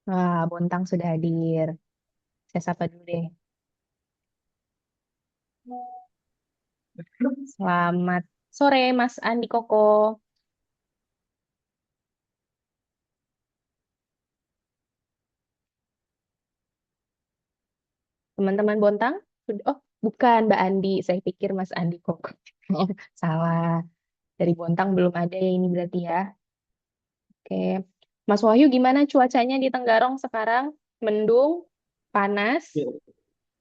Wah, Bontang sudah hadir. Saya sapa dulu deh. Selamat sore, Mas Andi Koko. Teman-teman Bontang? Oh, bukan Mbak Andi. Saya pikir Mas Andi Koko. Salah. Dari Bontang belum ada ya ini berarti ya. Oke. Mas Wahyu, gimana cuacanya di Tenggarong sekarang? Mendung? Panas? Ya,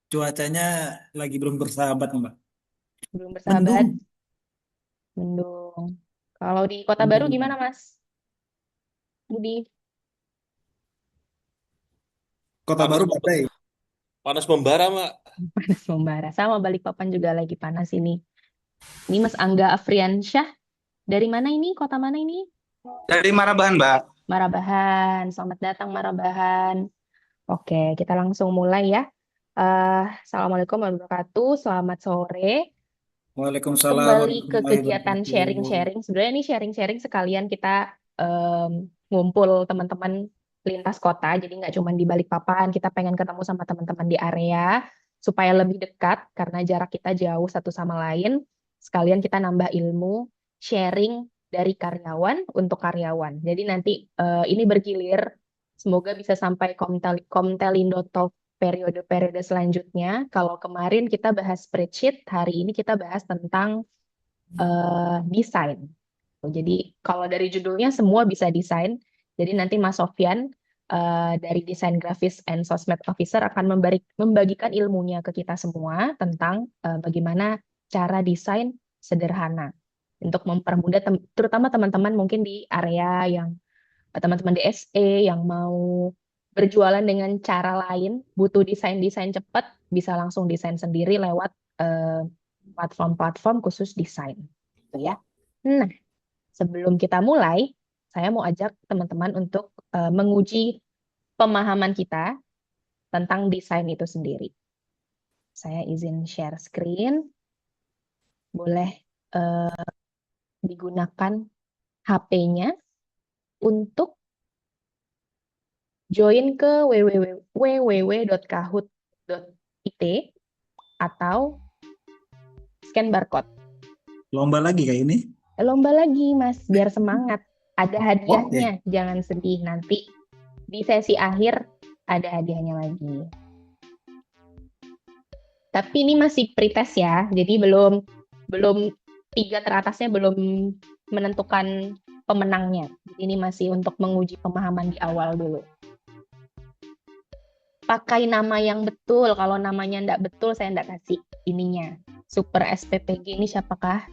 cuacanya lagi belum bersahabat, Mbak. Belum bersahabat? Mendung, Mendung. Kalau di Kota Baru gimana, mendung. Mas Budi? Kota Panas, Baru badai. panas membara, Mak. Panas membara. Sama Balikpapan juga lagi panas ini. Ini Mas Angga Afriansyah. Dari mana ini? Kota mana ini? Dari Marabahan, Mbak. Marabahan. Selamat datang Marabahan. Oke, kita langsung mulai ya. Assalamualaikum warahmatullahi wabarakatuh. Selamat sore. Waalaikumsalam Kembali ke warahmatullahi kegiatan wabarakatuh. sharing-sharing. Sebenarnya ini sharing-sharing sekalian kita ngumpul teman-teman lintas kota. Jadi nggak cuma di Balikpapan, kita pengen ketemu sama teman-teman di area supaya lebih dekat karena jarak kita jauh satu sama lain. Sekalian kita nambah ilmu, sharing dari karyawan untuk karyawan. Jadi nanti ini bergilir. Semoga bisa sampai Komtelindo Talk periode-periode selanjutnya. Kalau kemarin kita bahas spreadsheet, hari ini kita bahas tentang desain. Jadi kalau dari judulnya semua bisa desain. Jadi nanti Mas Sofyan dari Desain Grafis and Sosmed Officer akan membagikan ilmunya ke kita semua tentang bagaimana cara desain sederhana untuk mempermudah terutama teman-teman mungkin di area yang teman-teman DSE yang mau berjualan dengan cara lain, butuh desain-desain cepat, bisa langsung desain sendiri lewat eh, platform-platform khusus desain. Gitu ya. Nah, sebelum kita mulai, saya mau ajak teman-teman untuk menguji pemahaman kita tentang desain itu sendiri. Saya izin share screen, boleh digunakan HP-nya untuk join ke www.kahoot.it atau scan barcode. Lomba lagi kayak ini. Lomba lagi, Mas, biar semangat. Ada hadiahnya, Oke. jangan sedih. Nanti di sesi akhir ada hadiahnya lagi. Tapi ini masih pretest ya, jadi belum belum tiga teratasnya belum menentukan pemenangnya. Jadi ini masih untuk menguji pemahaman di awal dulu. Pakai nama yang betul. Kalau namanya enggak betul, saya enggak kasih ininya. Super SPPG ini siapakah?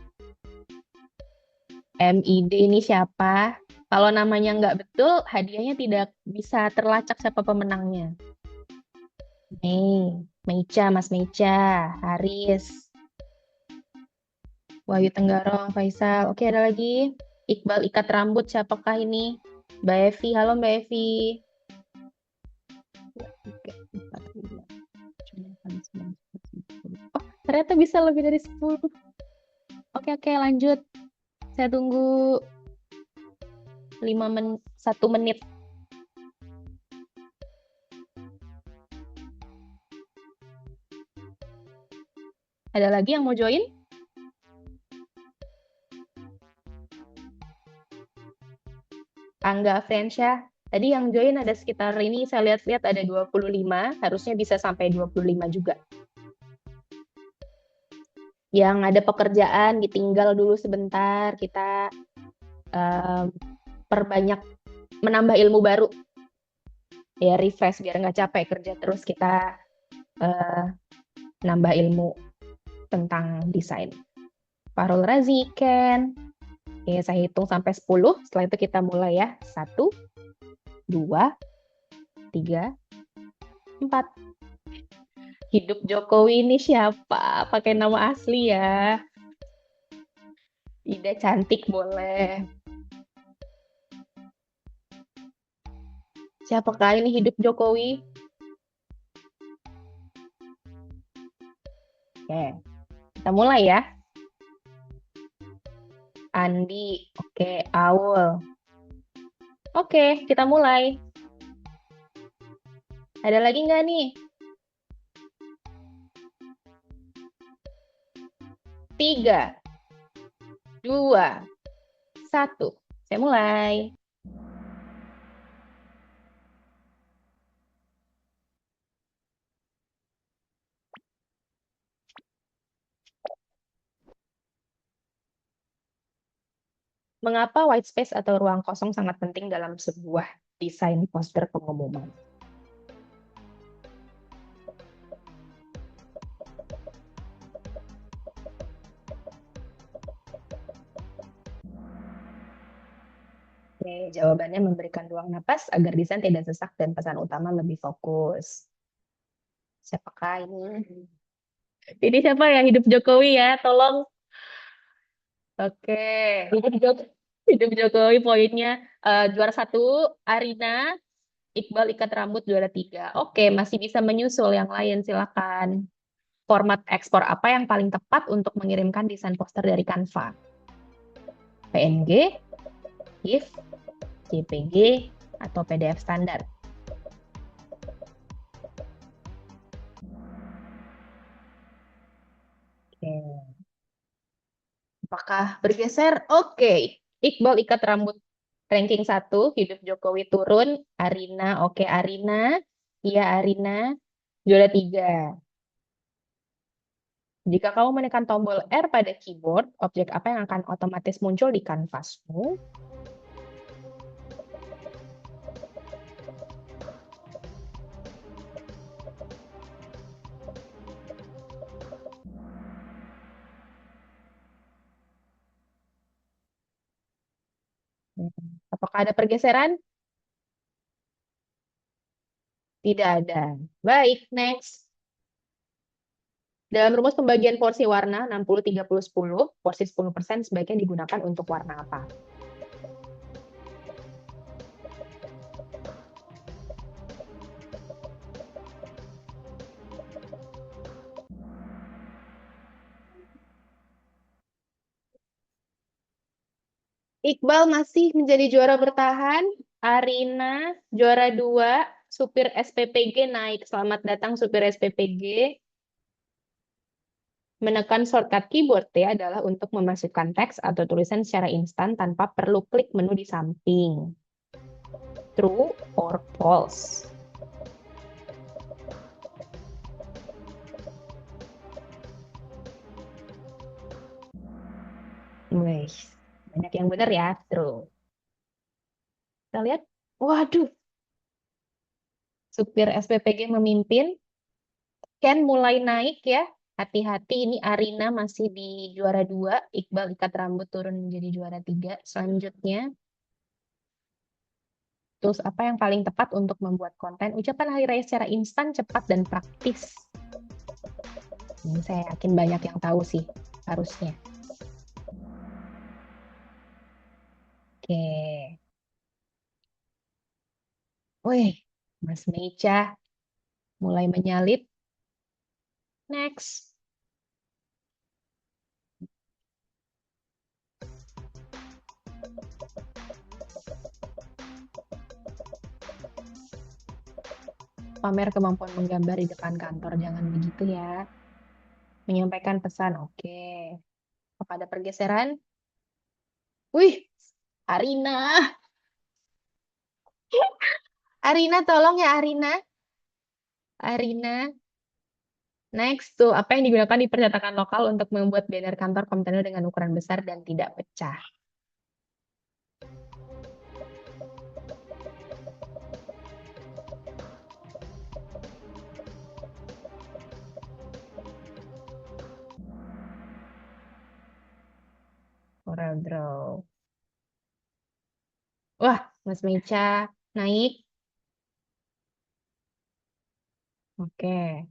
MID ini siapa? Kalau namanya nggak betul, hadiahnya tidak bisa terlacak siapa pemenangnya. Nih, Meica, Mas Meica, Haris, Wahyu Tenggarong, Faisal. Oke, ada lagi. Iqbal ikat rambut, siapakah ini? Mbak Evi, halo Mbak Evi. Tiga, empat, lima, delapan, sembilan, sepuluh. Oh, ternyata bisa lebih dari 10. Oke, oke, lanjut. Saya tunggu 1 menit. Ada lagi yang mau join? Angga Friensyah. Tadi yang join ada sekitar ini, saya lihat-lihat ada 25, harusnya bisa sampai 25 juga. Yang ada pekerjaan, ditinggal dulu sebentar, kita perbanyak menambah ilmu baru. Ya, refresh biar nggak capek kerja terus, kita uh, nambah ilmu tentang desain. Farul Razi, Ken. Oke, saya hitung sampai 10, setelah itu kita mulai ya. 1, 2, 3, 4. Hidup Jokowi ini siapa? Pakai nama asli ya. Ida cantik boleh. Siapakah ini hidup Jokowi? Oke, kita mulai ya. Andi, oke, Aul. Oke, kita mulai. Ada lagi nggak nih? 3, 2, 1. Saya mulai. Mengapa white space atau ruang kosong sangat penting dalam sebuah desain poster pengumuman? Oke, jawabannya memberikan ruang napas agar desain tidak sesak dan pesan utama lebih fokus. Siapakah ini? Ini siapa ya? Hidup Jokowi ya, tolong. Oke, hidup Jokowi poinnya juara 1, Arina, Iqbal ikat rambut juara 3. Oke, masih bisa menyusul yang lain, silakan. Format ekspor apa yang paling tepat untuk mengirimkan desain poster dari Canva? PNG, GIF, JPG, atau PDF standar? Oke. Apakah bergeser? Oke. Iqbal ikat rambut ranking 1, hidup Jokowi turun, Arina, oke Arina, iya Arina, juara 3. Jika kamu menekan tombol R pada keyboard, objek apa yang akan otomatis muncul di kanvasmu? Apakah ada pergeseran? Tidak ada. Baik, next. Dalam rumus pembagian porsi warna 60, 30, 10, porsi 10% sebaiknya digunakan untuk warna apa? Iqbal masih menjadi juara bertahan. Arina juara 2. Supir SPPG naik. Selamat datang supir SPPG. Menekan shortcut keyboard T adalah untuk memasukkan teks atau tulisan secara instan tanpa perlu klik menu di samping. True or false? Wih, banyak yang benar ya. True. Kita lihat. Waduh, supir SPPG memimpin. Ken mulai naik ya. Hati-hati, ini Arina masih di juara 2. Iqbal ikat rambut turun menjadi juara 3. Selanjutnya, tools apa yang paling tepat untuk membuat konten ucapan hari raya secara instan, cepat, dan praktis? Ini saya yakin banyak yang tahu sih, harusnya. Oke. Wih, Mas Meica mulai menyalip. Next. Pamer kemampuan menggambar di depan kantor. Jangan begitu ya. Menyampaikan pesan. Oke. Apa ada pergeseran? Wih, Arina. Arina, tolong ya Arina. Arina. Next tuh, apa yang digunakan di percetakan lokal untuk membuat banner kantor kontainer dengan ukuran besar dan tidak pecah? Corel Draw. Wah, Mas Mecha naik. Oke.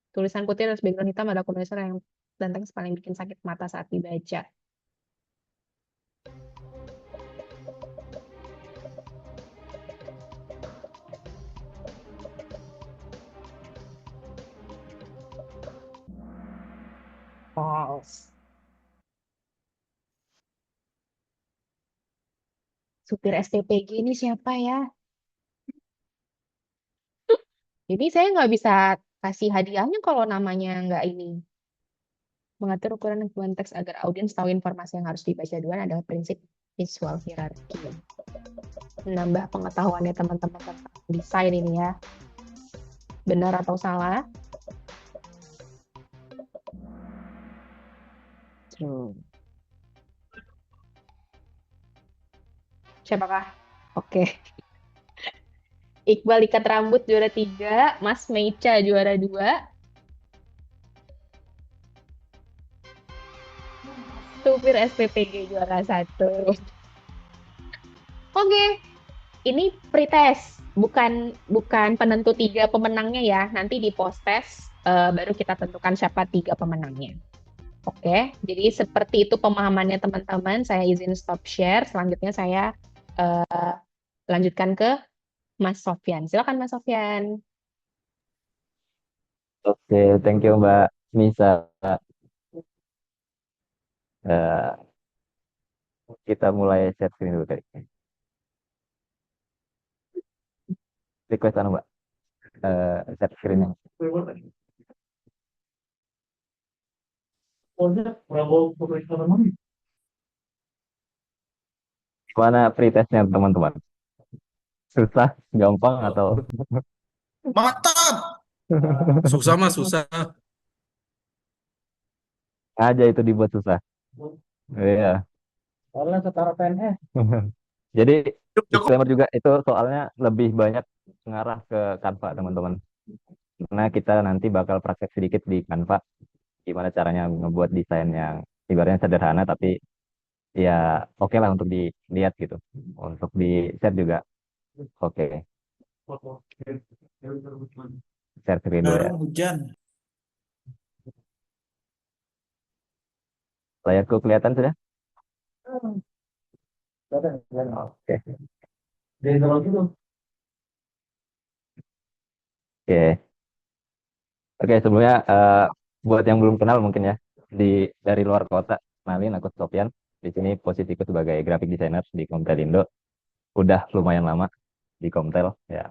Tulisan putih atas background hitam ada kombinasi yang dan teks paling bikin sakit mata saat dibaca. False. Supir SPPG ini siapa ya? Jadi saya nggak bisa kasih hadiahnya kalau namanya nggak ini. Mengatur ukuran dan hubungan teks agar audiens tahu informasi yang harus dibaca duluan adalah prinsip visual hierarchy. Menambah pengetahuannya teman-teman tentang desain ini ya. Benar atau salah? Siapakah? Oke. Iqbal ikat rambut juara 3, Mas Meica juara 2, supir SPPG juara 1. Oke, ini pretest, bukan bukan penentu 3 pemenangnya ya. Nanti di post test baru kita tentukan siapa 3 pemenangnya. Oke, jadi seperti itu pemahamannya teman-teman. Saya izin stop share. Selanjutnya saya lanjutkan ke Mas Sofyan. Silakan Mas Sofyan. Oke, thank you Mbak Nisa. Eh, kita mulai share screen dulu kali. Request anu Mbak, share screen yang. Gimana pretestnya teman-teman? Susah, gampang atau Mantap. Susah mah susah. aja itu dibuat susah? Iya. Soalnya setara PNS. Jadi Cukup. disclaimer juga itu soalnya lebih banyak mengarah ke Canva teman-teman. Karena kita nanti bakal praktek sedikit di Canva gimana caranya ngebuat desain yang ibaratnya sederhana tapi ya oke lah untuk dilihat gitu. Untuk di share juga oke. Share screen dulu ya. Baru hujan. Layarku kelihatan sudah? Oke. Oke. Oke, sebelumnya buat yang belum kenal mungkin ya di dari luar kota, kenalin aku Sofyan. Di sini posisiku sebagai graphic designer di Komtel Indo. Udah lumayan lama di Komtel ya.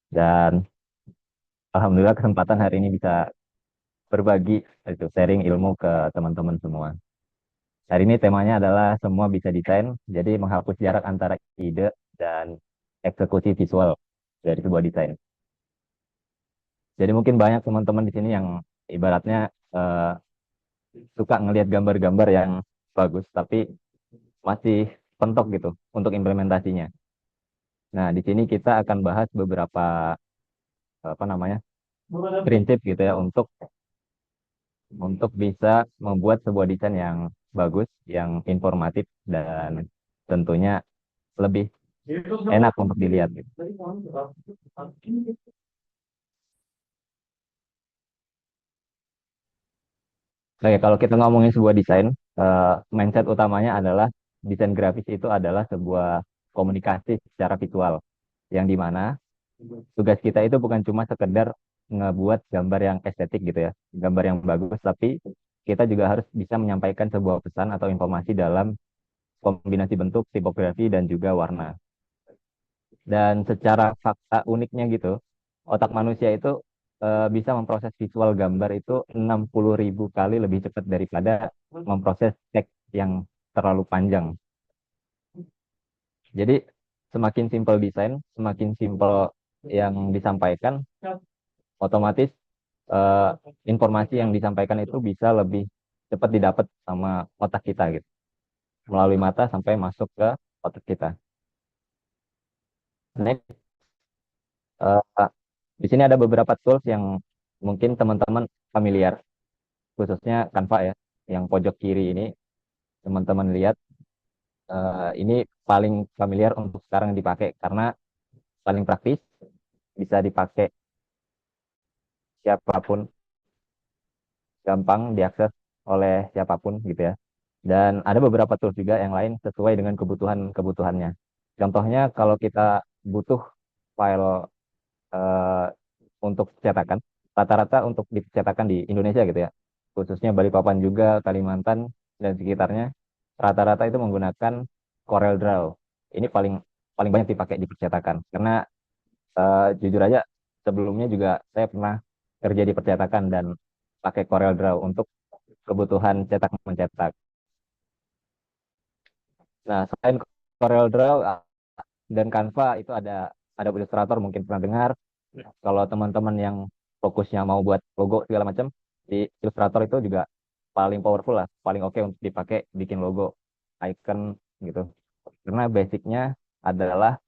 Dan alhamdulillah kesempatan hari ini bisa berbagi itu sharing ilmu ke teman-teman semua. Hari ini temanya adalah semua bisa desain, jadi menghapus jarak antara ide dan eksekusi visual dari sebuah desain. Jadi mungkin banyak teman-teman di sini yang ibaratnya eh, suka ngelihat gambar-gambar yang bagus, tapi masih pentok gitu untuk implementasinya. Nah, di sini kita akan bahas beberapa apa namanya prinsip gitu ya untuk bisa membuat sebuah desain yang bagus, yang informatif dan tentunya lebih enak untuk dilihat gitu. Oke, kalau kita ngomongin sebuah desain, mindset utamanya adalah desain grafis itu adalah sebuah komunikasi secara visual, yang dimana tugas kita itu bukan cuma sekedar ngebuat gambar yang estetik gitu ya, gambar yang bagus, tapi kita juga harus bisa menyampaikan sebuah pesan atau informasi dalam kombinasi bentuk, tipografi, dan juga warna. Dan secara fakta uniknya gitu, otak manusia itu bisa memproses visual gambar itu 60.000 kali lebih cepat daripada memproses teks yang terlalu panjang. Jadi semakin simpel desain, semakin simpel yang disampaikan, otomatis eh, informasi yang disampaikan itu bisa lebih cepat didapat sama otak kita gitu, melalui mata sampai masuk ke otak kita. Next, eh, di sini ada beberapa tools yang mungkin teman-teman familiar, khususnya Canva ya, yang pojok kiri ini teman-teman lihat, ini paling familiar untuk sekarang dipakai karena paling praktis, bisa dipakai siapapun, gampang diakses oleh siapapun gitu ya. Dan ada beberapa tools juga yang lain sesuai dengan kebutuhan-kebutuhannya. Contohnya kalau kita butuh file eh, untuk cetakan, rata-rata untuk dicetakan di Indonesia gitu ya, khususnya Balikpapan juga, Kalimantan dan sekitarnya, rata-rata itu menggunakan CorelDRAW. Ini paling paling banyak dipakai di percetakan karena jujur aja sebelumnya juga saya pernah kerja di percetakan dan pakai CorelDRAW untuk kebutuhan cetak mencetak. Nah, selain CorelDRAW dan Canva itu ada Illustrator mungkin pernah dengar. Kalau teman-teman yang fokusnya mau buat logo segala macam, di Illustrator itu juga paling powerful lah, paling oke untuk dipakai bikin logo, icon gitu. Karena basicnya adalah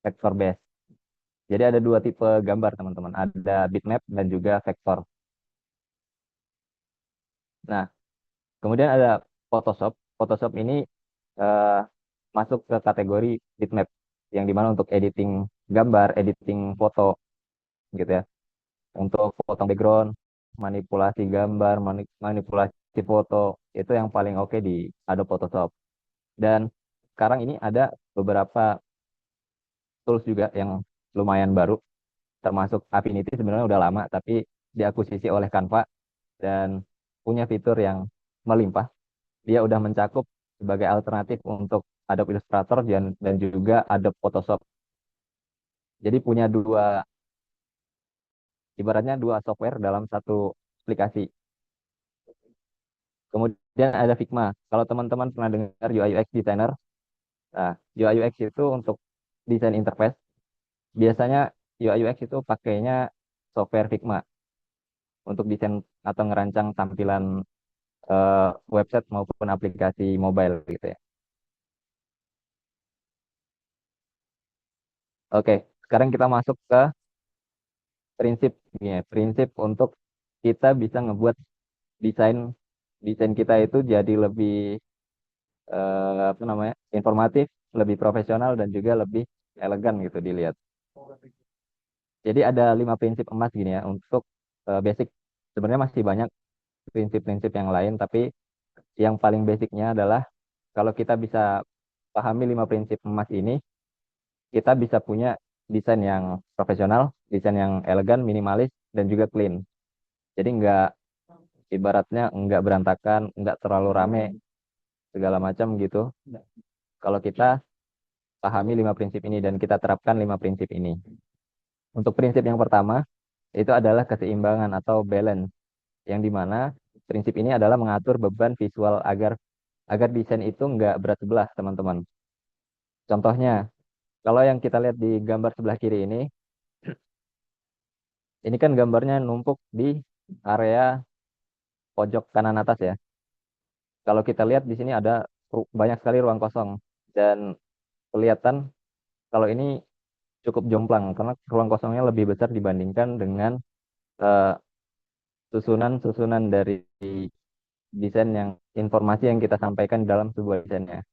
vector based. Jadi ada dua tipe gambar teman-teman, ada bitmap dan juga vektor. Nah, kemudian ada Photoshop. Photoshop ini eh, masuk ke kategori bitmap, yang dimana untuk editing gambar, editing foto gitu ya. Untuk potong background, manipulasi gambar, manipulasi foto, itu yang paling oke di Adobe Photoshop. Dan sekarang ini ada beberapa tools juga yang lumayan baru, termasuk Affinity sebenarnya udah lama, tapi diakuisisi oleh Canva dan punya fitur yang melimpah. Dia udah mencakup sebagai alternatif untuk Adobe Illustrator dan juga Adobe Photoshop. Jadi punya ibaratnya dua software dalam satu aplikasi. Kemudian ada Figma. Kalau teman-teman pernah dengar UI UX designer, nah, UI UX itu untuk desain interface. Biasanya UI UX itu pakainya software Figma untuk desain atau ngerancang tampilan website maupun aplikasi mobile gitu ya. Oke, sekarang kita masuk ke prinsip ya, prinsip untuk kita bisa ngebuat desain desain kita itu jadi lebih apa namanya, informatif, lebih profesional dan juga lebih elegan gitu dilihat. Jadi ada 5 prinsip emas gini ya untuk basic. Sebenarnya masih banyak prinsip-prinsip yang lain, tapi yang paling basicnya adalah kalau kita bisa pahami 5 prinsip emas ini, kita bisa punya desain yang profesional, desain yang elegan, minimalis, dan juga clean. Jadi nggak, ibaratnya nggak berantakan, nggak terlalu rame, segala macam gitu. Kalau kita pahami 5 prinsip ini dan kita terapkan 5 prinsip ini. Untuk prinsip yang pertama, itu adalah keseimbangan atau balance, yang dimana prinsip ini adalah mengatur beban visual agar desain itu nggak berat sebelah, teman-teman. Contohnya, kalau yang kita lihat di gambar sebelah kiri ini kan gambarnya numpuk di area pojok kanan atas ya. Kalau kita lihat di sini ada banyak sekali ruang kosong dan kelihatan kalau ini cukup jomplang karena ruang kosongnya lebih besar dibandingkan dengan eh, susunan-susunan dari desain yang informasi yang kita sampaikan dalam sebuah desainnya.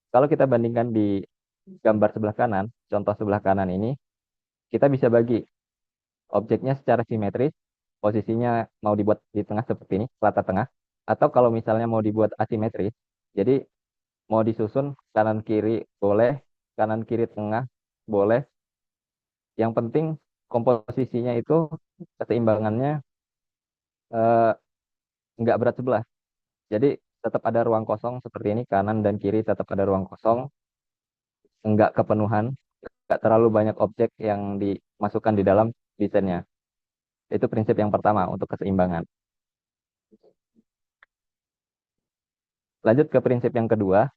Kalau kita bandingkan di gambar sebelah kanan, contoh sebelah kanan ini, kita bisa bagi objeknya secara simetris, posisinya mau dibuat di tengah seperti ini, rata tengah, atau kalau misalnya mau dibuat asimetris, jadi mau disusun kanan kiri boleh, kanan kiri tengah boleh. Yang penting komposisinya itu keseimbangannya eh, nggak berat sebelah. Jadi tetap ada ruang kosong seperti ini, kanan dan kiri tetap ada ruang kosong, nggak kepenuhan, nggak terlalu banyak objek yang dimasukkan di dalam desainnya. Itu prinsip yang pertama untuk keseimbangan. Lanjut ke prinsip yang kedua.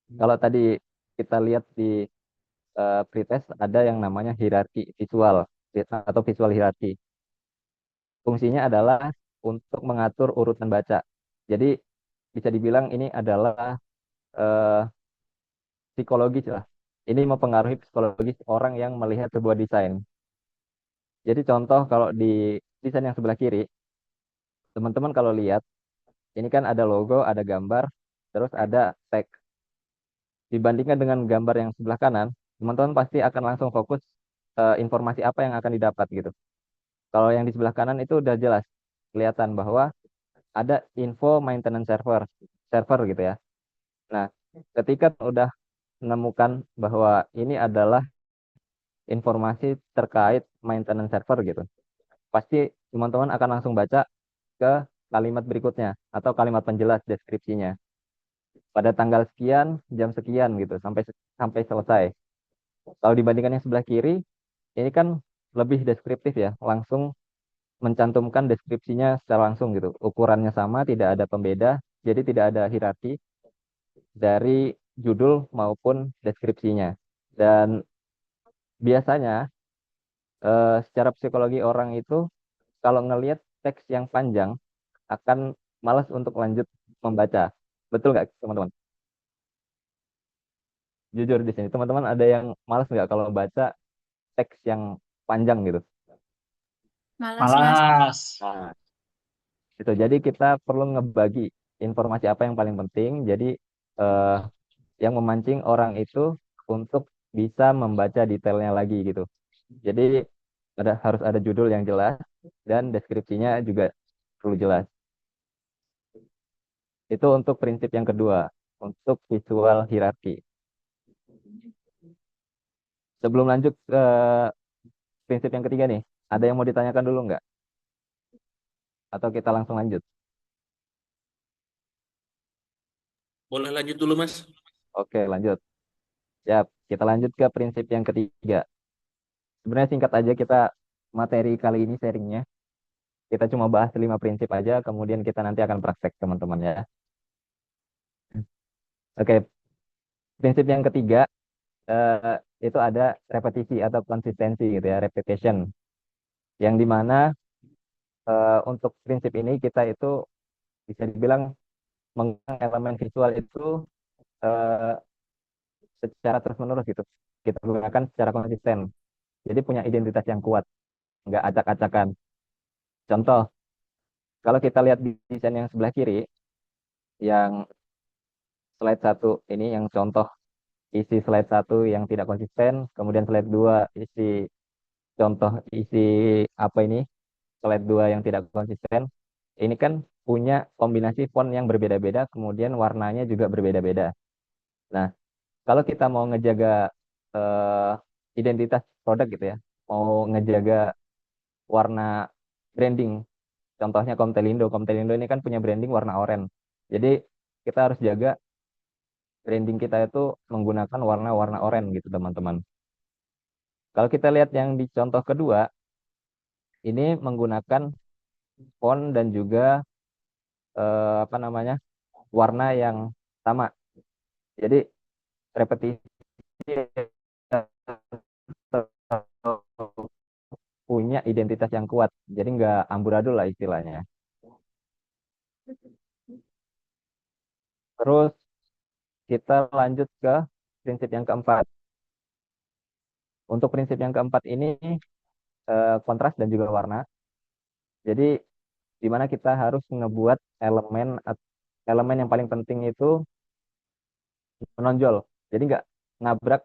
Kalau tadi kita lihat di pretest ada yang namanya hierarki visual atau visual hierarki. Fungsinya adalah untuk mengatur urutan baca. Jadi bisa dibilang ini adalah eh, psikologis lah. Ini mempengaruhi psikologis orang yang melihat sebuah desain. Jadi contoh kalau di desain yang sebelah kiri, teman-teman kalau lihat, ini kan ada logo, ada gambar, terus ada teks. Dibandingkan dengan gambar yang sebelah kanan, teman-teman pasti akan langsung fokus informasi apa yang akan didapat gitu. Kalau yang di sebelah kanan itu udah jelas kelihatan bahwa ada info maintenance server gitu ya. Nah, ketika udah menemukan bahwa ini adalah informasi terkait maintenance server gitu, pasti teman-teman akan langsung baca ke kalimat berikutnya atau kalimat penjelas deskripsinya. Pada tanggal sekian, jam sekian gitu, sampai sampai selesai. Kalau dibandingkan yang sebelah kiri, ini kan lebih deskriptif ya, langsung mencantumkan deskripsinya secara langsung gitu. Ukurannya sama, tidak ada pembeda, jadi tidak ada hierarki dari judul maupun deskripsinya. Dan biasanya secara psikologi orang itu kalau ngelihat teks yang panjang akan malas untuk lanjut membaca. Betul nggak teman-teman? Jujur di sini teman-teman ada yang malas nggak kalau baca teks yang panjang gitu? Malas, Mas. Malas. Nah, itu jadi kita perlu ngebagi informasi apa yang paling penting. Jadi eh, yang memancing orang itu untuk bisa membaca detailnya lagi gitu. Jadi harus ada judul yang jelas dan deskripsinya juga perlu jelas. Itu untuk prinsip yang kedua, untuk visual hierarki. Sebelum lanjut ke prinsip yang ketiga nih, ada yang mau ditanyakan dulu nggak? Atau kita langsung lanjut? Boleh lanjut dulu, Mas? Oke, lanjut. Ya, kita lanjut ke prinsip yang ketiga. Sebenarnya singkat aja kita materi kali ini sharingnya. Kita cuma bahas 5 prinsip aja, kemudian kita nanti akan praktek teman-teman ya. Oke, prinsip yang ketiga eh, itu ada repetisi atau konsistensi gitu ya, repetition. Yang dimana untuk prinsip ini kita itu bisa dibilang mengenang elemen visual itu eh, secara terus-menerus gitu. Kita gunakan secara konsisten. Jadi punya identitas yang kuat, nggak acak-acakan. Contoh, kalau kita lihat di desain yang sebelah kiri, yang slide satu ini yang contoh isi slide satu yang tidak konsisten, kemudian slide 2 isi contoh isi apa ini, slide 2 yang tidak konsisten. Ini kan punya kombinasi font yang berbeda-beda, kemudian warnanya juga berbeda-beda. Nah, kalau kita mau ngejaga eh, identitas produk gitu ya, mau ngejaga warna branding, contohnya Komtelindo. Komtelindo ini kan punya branding warna oranye. Jadi kita harus jaga branding kita itu menggunakan warna-warna oranye gitu teman-teman. Kalau kita lihat yang di contoh kedua, ini menggunakan font dan juga apa namanya warna yang sama. Jadi repetisi punya identitas yang kuat. Jadi nggak amburadul lah istilahnya. Terus kita lanjut ke prinsip yang keempat. Untuk prinsip yang keempat ini kontras dan juga warna. Jadi di mana kita harus ngebuat elemen yang paling penting itu menonjol. Jadi nggak nabrak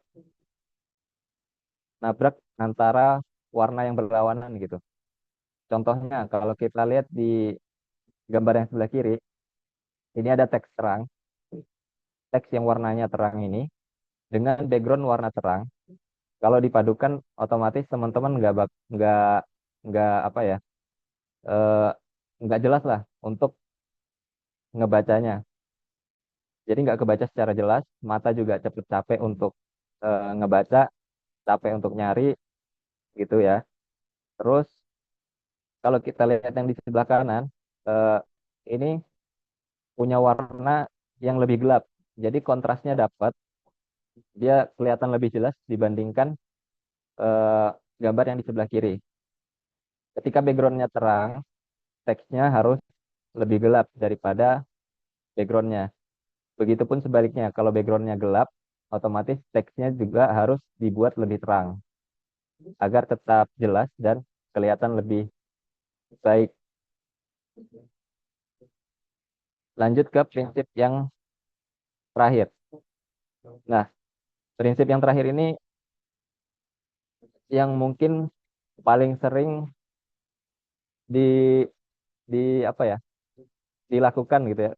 nabrak antara warna yang berlawanan gitu. Contohnya kalau kita lihat di gambar yang sebelah kiri, ini ada teks terang, teks yang warnanya terang ini dengan background warna terang. Kalau dipadukan, otomatis teman-teman nggak apa ya, eh, nggak jelas lah untuk ngebacanya. Jadi nggak kebaca secara jelas, mata juga cepet capek untuk ngebaca, capek untuk nyari gitu ya. Terus kalau kita lihat yang di sebelah kanan, eh, ini punya warna yang lebih gelap. Jadi kontrasnya dapat, dia kelihatan lebih jelas dibandingkan eh, gambar yang di sebelah kiri. Ketika backgroundnya terang, teksnya harus lebih gelap daripada backgroundnya. Begitupun sebaliknya, kalau backgroundnya gelap, otomatis teksnya juga harus dibuat lebih terang agar tetap jelas dan kelihatan lebih baik. Lanjut ke prinsip yang terakhir. Nah, prinsip yang terakhir ini yang mungkin paling sering di di apa ya dilakukan gitu ya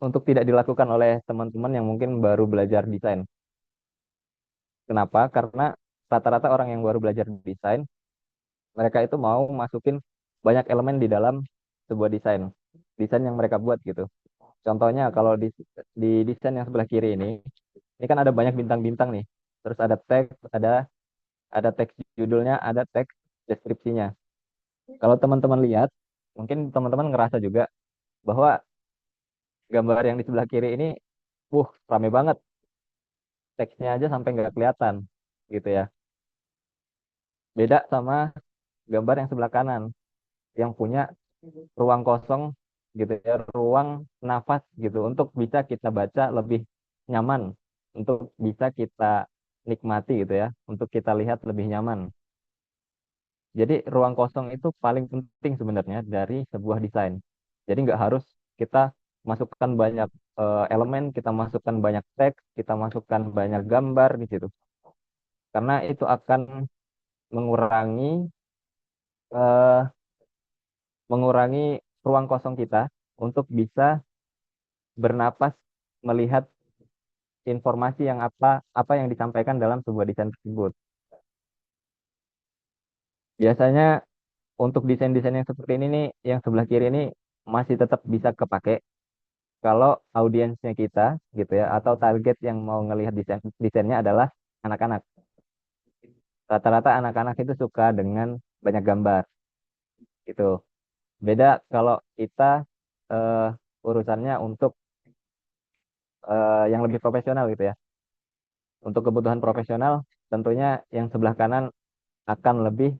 untuk tidak dilakukan oleh teman-teman yang mungkin baru belajar desain. Kenapa? Karena rata-rata orang yang baru belajar desain, mereka itu mau masukin banyak elemen di dalam sebuah desain yang mereka buat gitu. Contohnya kalau di desain yang sebelah kiri ini kan ada banyak bintang-bintang nih. Terus ada teks, ada ada teks judulnya, ada teks deskripsinya. Kalau teman-teman lihat, mungkin teman-teman ngerasa juga bahwa gambar yang di sebelah kiri ini, rame banget, teksnya aja sampai nggak kelihatan, gitu ya. Beda sama gambar yang sebelah kanan, yang punya ruang kosong, gitu ya, ruang nafas, gitu, untuk bisa kita baca lebih nyaman, untuk bisa kita nikmati, gitu ya, untuk kita lihat lebih nyaman. Jadi ruang kosong itu paling penting sebenarnya dari sebuah desain. Jadi nggak harus kita masukkan banyak elemen, kita masukkan banyak teks, kita masukkan banyak gambar di situ. Karena itu akan mengurangi eh, mengurangi ruang kosong kita untuk bisa bernapas melihat informasi yang apa yang disampaikan dalam sebuah desain tersebut. Biasanya untuk desain-desain yang seperti ini nih, yang sebelah kiri ini masih tetap bisa kepake kalau audiensnya kita, gitu ya, atau target yang mau ngelihat desainnya adalah anak-anak. Rata-rata anak-anak itu suka dengan banyak gambar, gitu. Beda kalau kita urusannya untuk yang lebih profesional, gitu ya. Untuk kebutuhan profesional, tentunya yang sebelah kanan akan lebih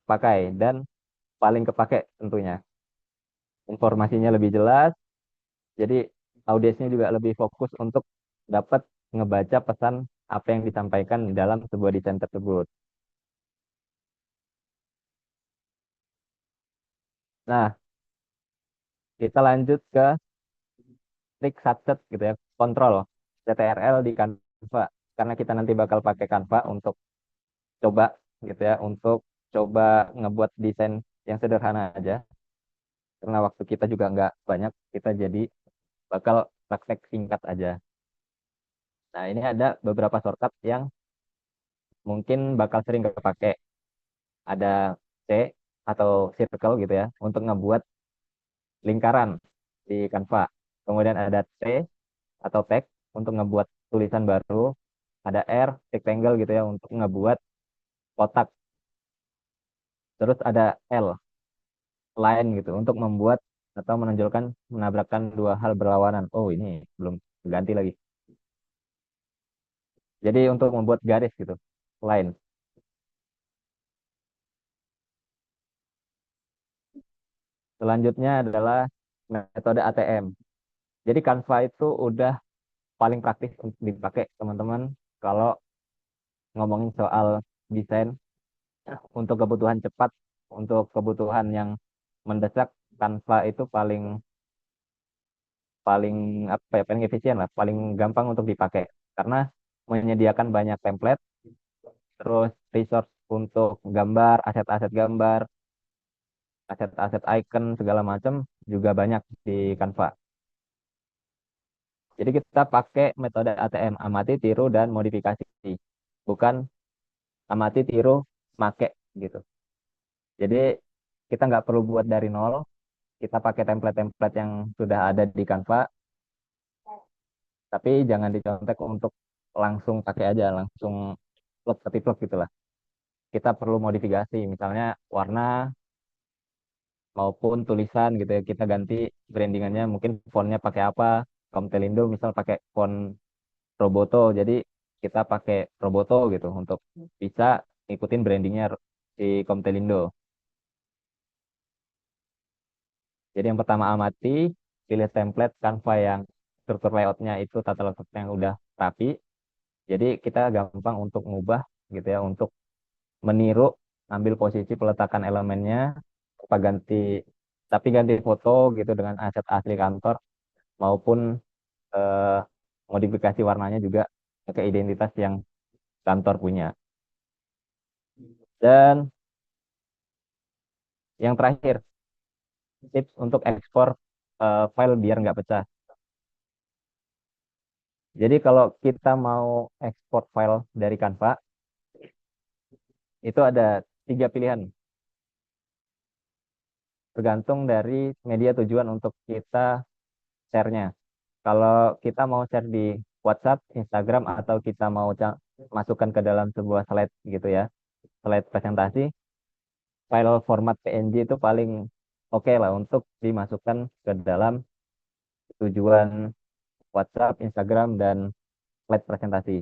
pakai dan paling kepake tentunya. Informasinya lebih jelas, jadi audiensnya juga lebih fokus untuk dapat ngebaca pesan apa yang disampaikan dalam sebuah desain tersebut. Nah, kita lanjut ke trik satset, gitu ya, kontrol CTRL di Canva. Karena kita nanti bakal pakai Canva untuk coba, gitu ya, untuk coba ngebuat desain yang sederhana aja. Karena waktu kita juga nggak banyak, kita jadi bakal praktek singkat aja. Nah, ini ada beberapa shortcut yang mungkin bakal sering kepake. Ada C atau circle, gitu ya, untuk ngebuat lingkaran di Canva. Kemudian ada T atau tag untuk ngebuat tulisan baru. Ada R, rectangle, gitu ya, untuk ngebuat kotak. Terus ada L, line, gitu, untuk membuat atau menonjolkan menabrakkan dua hal berlawanan. Oh, ini belum ganti lagi. Jadi untuk membuat garis, gitu, line. Selanjutnya adalah metode ATM. Jadi Canva itu udah paling praktis untuk dipakai teman-teman kalau ngomongin soal desain untuk kebutuhan cepat, untuk kebutuhan yang mendesak. Canva itu paling paling apa ya, paling efisien lah, paling gampang untuk dipakai karena menyediakan banyak template, terus resource untuk gambar, aset-aset gambar, aset-aset icon segala macam juga banyak di Canva. Jadi kita pakai metode ATM, amati, tiru, dan modifikasi. Bukan amati, tiru, make, gitu. Jadi kita nggak perlu buat dari nol, kita pakai template-template yang sudah ada di Canva, tapi jangan dicontek untuk langsung pakai aja, langsung plug plug gitu lah. Kita perlu modifikasi, misalnya warna maupun tulisan, gitu ya. Kita ganti brandingannya, mungkin fontnya pakai apa. Comtelindo misal pakai font Roboto, jadi kita pakai Roboto, gitu, untuk bisa ngikutin brandingnya di Comtelindo. Jadi yang pertama amati, pilih template Canva yang struktur layoutnya itu tata letaknya yang udah rapi. Jadi kita gampang untuk ngubah, gitu ya, untuk meniru, ambil posisi peletakan elemennya, apa ganti, tapi ganti foto, gitu, dengan aset asli kantor, maupun eh, modifikasi warnanya juga ke identitas yang kantor punya. Dan yang terakhir, tips untuk ekspor file biar nggak pecah. Jadi kalau kita mau ekspor file dari Canva, itu ada 3 pilihan. Tergantung dari media tujuan untuk kita share-nya. Kalau kita mau share di WhatsApp, Instagram, atau kita mau masukkan ke dalam sebuah slide gitu ya, slide presentasi, file format PNG itu paling oke lah untuk dimasukkan ke dalam tujuan WhatsApp, Instagram, dan slide presentasi.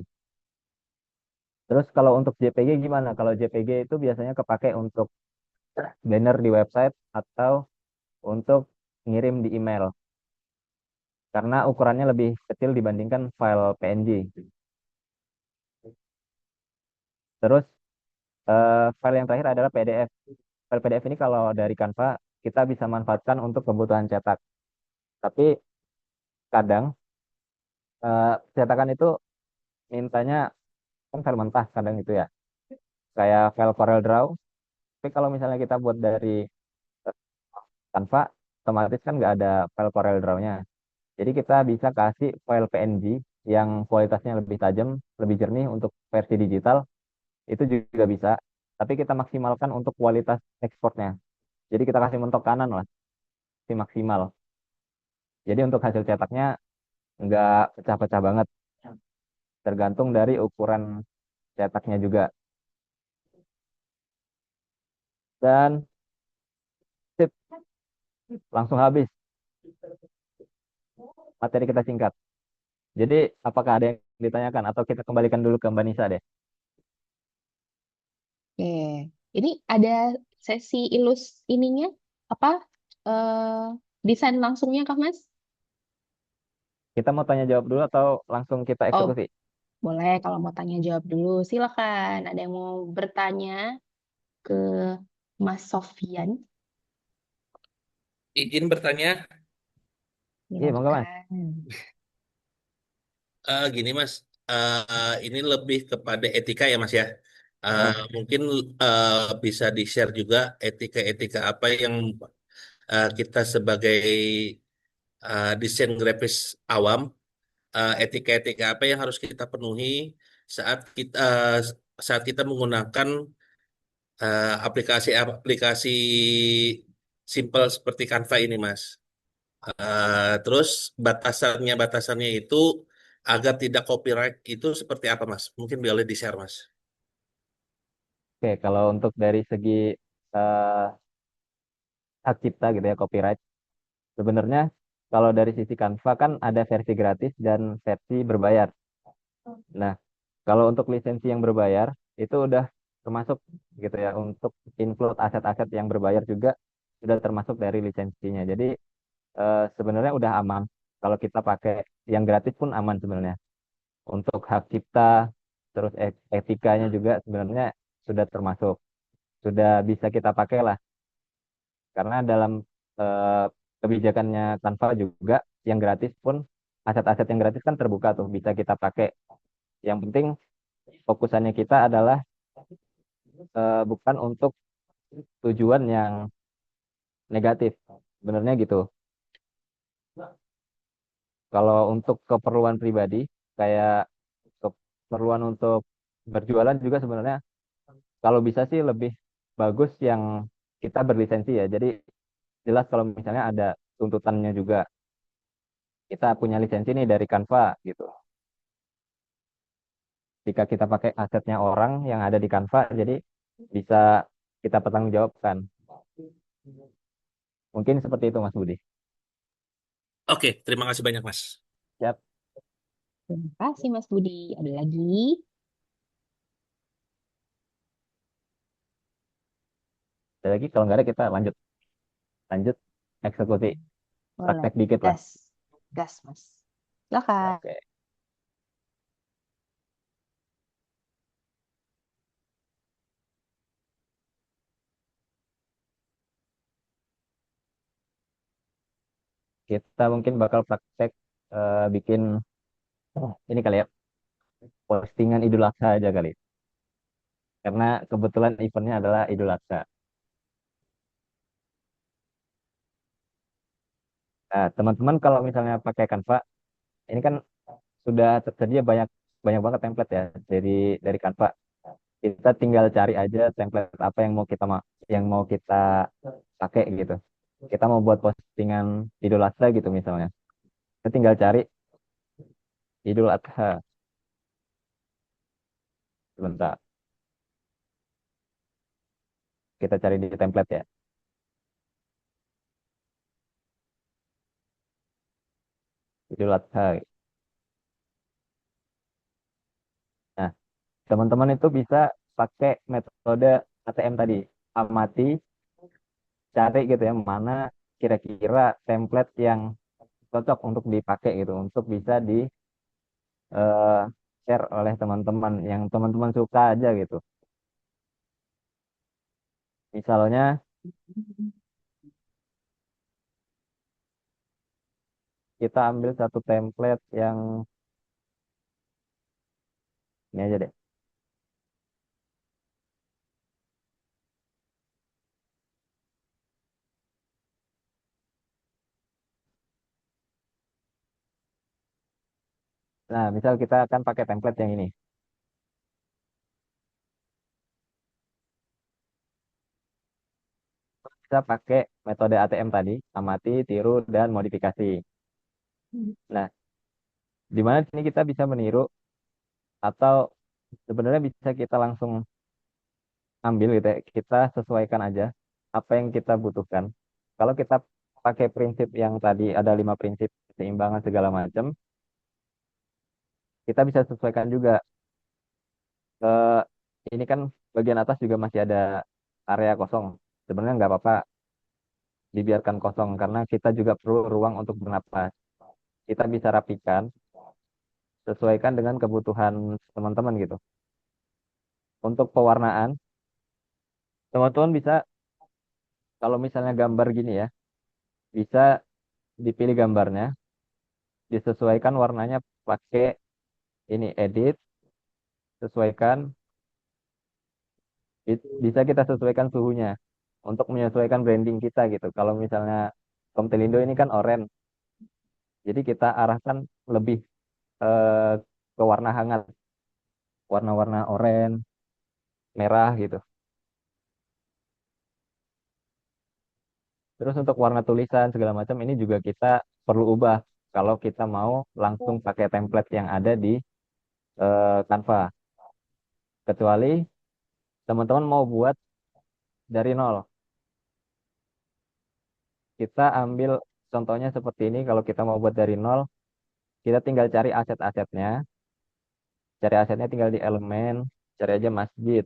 Terus kalau untuk JPG gimana? Kalau JPG itu biasanya kepake untuk banner di website atau untuk ngirim di email karena ukurannya lebih kecil dibandingkan file PNG. Terus file yang terakhir adalah PDF. File PDF ini kalau dari Canva kita bisa manfaatkan untuk kebutuhan cetak. Tapi kadang cetakan itu mintanya kan file mentah kadang itu ya. Kayak file CorelDRAW. Tapi kalau misalnya kita buat dari Canva, otomatis kan nggak ada file CorelDRAW-nya. Jadi kita bisa kasih file PNG yang kualitasnya lebih tajam, lebih jernih untuk versi digital, itu juga bisa. Tapi kita maksimalkan untuk kualitas ekspornya. Jadi kita kasih mentok kanan lah, si maksimal. Jadi untuk hasil cetaknya nggak pecah-pecah banget, tergantung dari ukuran cetaknya juga. Dan sip, langsung habis. Materi kita singkat. Jadi apakah ada yang ditanyakan atau kita kembalikan dulu ke Mbak Nisa deh? Oke, ini ada sesi ilus ininya apa? eh Desain langsungnya kah, Mas? Kita mau tanya jawab dulu atau langsung kita Oh, eksekusi? boleh kalau mau tanya jawab dulu. Silakan. Ada yang mau bertanya ke Mas Sofyan? Izin bertanya, Iya, monggo Mas. Silakan. gini Mas, ini lebih kepada etika ya Mas ya. Heeh. Mungkin bisa di-share juga etika-etika apa yang kita sebagai desain grafis awam, etika-etika apa yang harus kita penuhi saat kita menggunakan aplikasi-aplikasi simple seperti Canva ini Mas. Terus batasannya itu agar tidak copyright itu seperti apa Mas? Mungkin boleh di-share Mas. Oke, kalau untuk dari segi eh, hak cipta gitu ya, copyright, sebenarnya kalau dari sisi Canva kan ada versi gratis dan versi berbayar. Nah, kalau untuk lisensi yang berbayar itu udah termasuk gitu ya, untuk include aset-aset yang berbayar juga sudah termasuk dari lisensinya. Jadi sebenarnya udah aman. Kalau kita pakai yang gratis pun aman sebenarnya. Untuk hak cipta, terus etikanya juga sebenarnya sudah termasuk, sudah bisa kita pakai lah. Karena dalam eh, kebijakannya Canva juga yang gratis pun aset-aset yang gratis kan terbuka tuh bisa kita pakai. Yang penting fokusannya kita adalah bukan untuk tujuan yang negatif. Sebenarnya gitu. Kalau untuk keperluan pribadi kayak keperluan untuk berjualan juga sebenarnya kalau bisa sih lebih bagus yang kita berlisensi ya. Jadi jelas kalau misalnya ada tuntutannya juga kita punya lisensi nih dari Canva gitu. Jika kita pakai asetnya orang yang ada di Canva, jadi bisa kita pertanggungjawabkan. Mungkin seperti itu Mas Budi. Oke, terima kasih banyak Mas. Siap. Terima kasih, Mas Budi. Ada lagi? Ada lagi kalau nggak ada kita lanjut lanjut eksekusi Boleh. praktek dikit lah. Gas. Gas, Mas. Silakan. Oke. Kita mungkin bakal praktek bikin ini kali ya postingan Idul Adha aja kali. Karena kebetulan eventnya adalah Idul Adha. Nah, teman-teman kalau misalnya pakai Canva, ini kan sudah tersedia banyak banyak banget template ya dari Canva. Kita tinggal cari aja template apa yang mau kita pakai gitu. Kita mau buat postingan Idul Adha gitu misalnya. Kita tinggal cari Idul Adha. Sebentar, kita cari di template ya. Idul Adha. Nah, teman-teman itu bisa pakai metode ATM tadi. Amati, cari gitu ya, mana kira-kira template yang cocok untuk dipakai gitu, untuk bisa di eh, share oleh teman-teman yang teman-teman suka aja gitu. Misalnya kita ambil satu template yang ini aja deh. Nah, misal kita akan pakai template yang ini. Kita pakai metode ATM tadi, amati, tiru, dan modifikasi. Nah, di mana sini kita bisa meniru atau sebenarnya bisa kita langsung ambil gitu ya. Kita sesuaikan aja apa yang kita butuhkan. Kalau kita pakai prinsip yang tadi ada 5 prinsip keseimbangan segala macam, kita bisa sesuaikan juga. Eh, ini kan bagian atas juga masih ada area kosong. Sebenarnya nggak apa-apa dibiarkan kosong karena kita juga perlu ruang untuk bernapas. Kita bisa rapikan, sesuaikan dengan kebutuhan teman-teman gitu. Untuk pewarnaan, teman-teman bisa kalau misalnya gambar gini ya, bisa dipilih gambarnya, disesuaikan warnanya pakai ini edit, sesuaikan, bisa kita sesuaikan suhunya untuk menyesuaikan branding kita gitu. Kalau misalnya Komtelindo ini kan oranye, jadi kita arahkan lebih eh, ke warna hangat, warna-warna oranye, merah gitu. Terus untuk warna tulisan segala macam ini juga kita perlu ubah kalau kita mau langsung pakai template yang ada di Canva. Kecuali teman-teman mau buat dari nol. Kita ambil contohnya seperti ini. Kalau kita mau buat dari nol, kita tinggal cari aset-asetnya. Cari asetnya tinggal di elemen, cari aja masjid.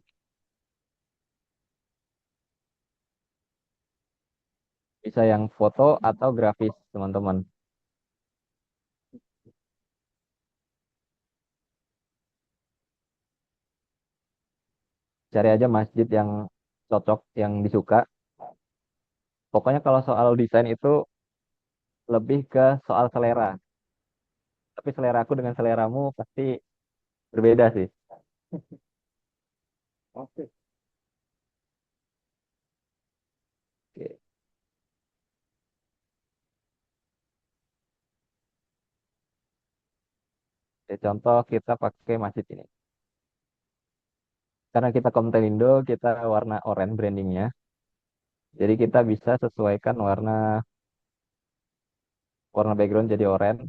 Bisa yang foto atau grafis, teman-teman. Cari aja masjid yang cocok, yang disuka. Pokoknya kalau soal desain itu lebih ke soal selera. Tapi selera aku dengan seleramu pasti berbeda sih. Oke. Oke. Oke, contoh kita pakai masjid ini. Karena kita Komtelindo, kita warna oranye brandingnya. Jadi kita bisa sesuaikan warna warna background jadi oranye.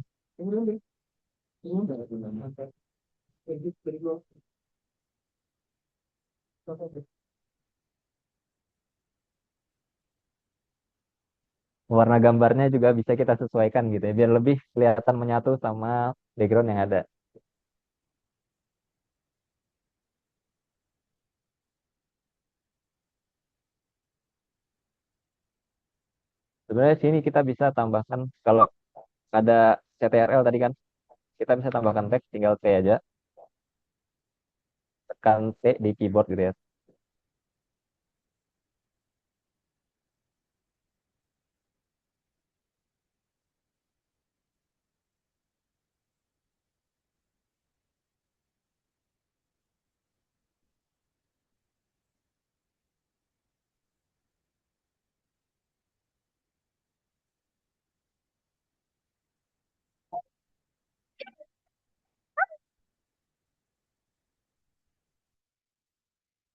Warna gambarnya juga bisa kita sesuaikan gitu ya, biar lebih kelihatan menyatu sama background yang ada. Sebenarnya sini kita bisa tambahkan kalau ada CTRL tadi kan, kita bisa tambahkan teks, tinggal T aja, tekan T di keyboard gitu ya.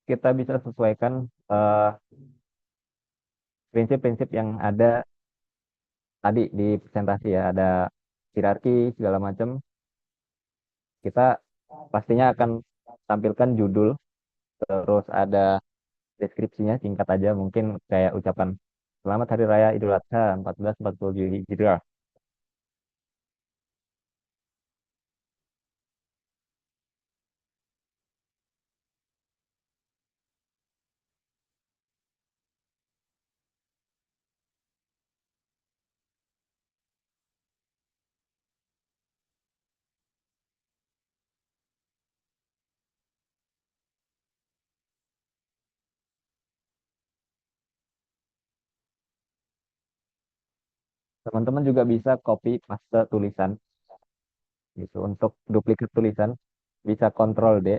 Kita bisa sesuaikan eh, prinsip-prinsip yang ada tadi di presentasi ya, ada hierarki segala macam. Kita pastinya akan tampilkan judul, terus ada deskripsinya singkat aja, mungkin kayak ucapan Selamat Hari Raya Idul Adha 1447 Hijriah. Teman-teman juga bisa copy paste tulisan gitu. Untuk duplikat tulisan bisa Ctrl D,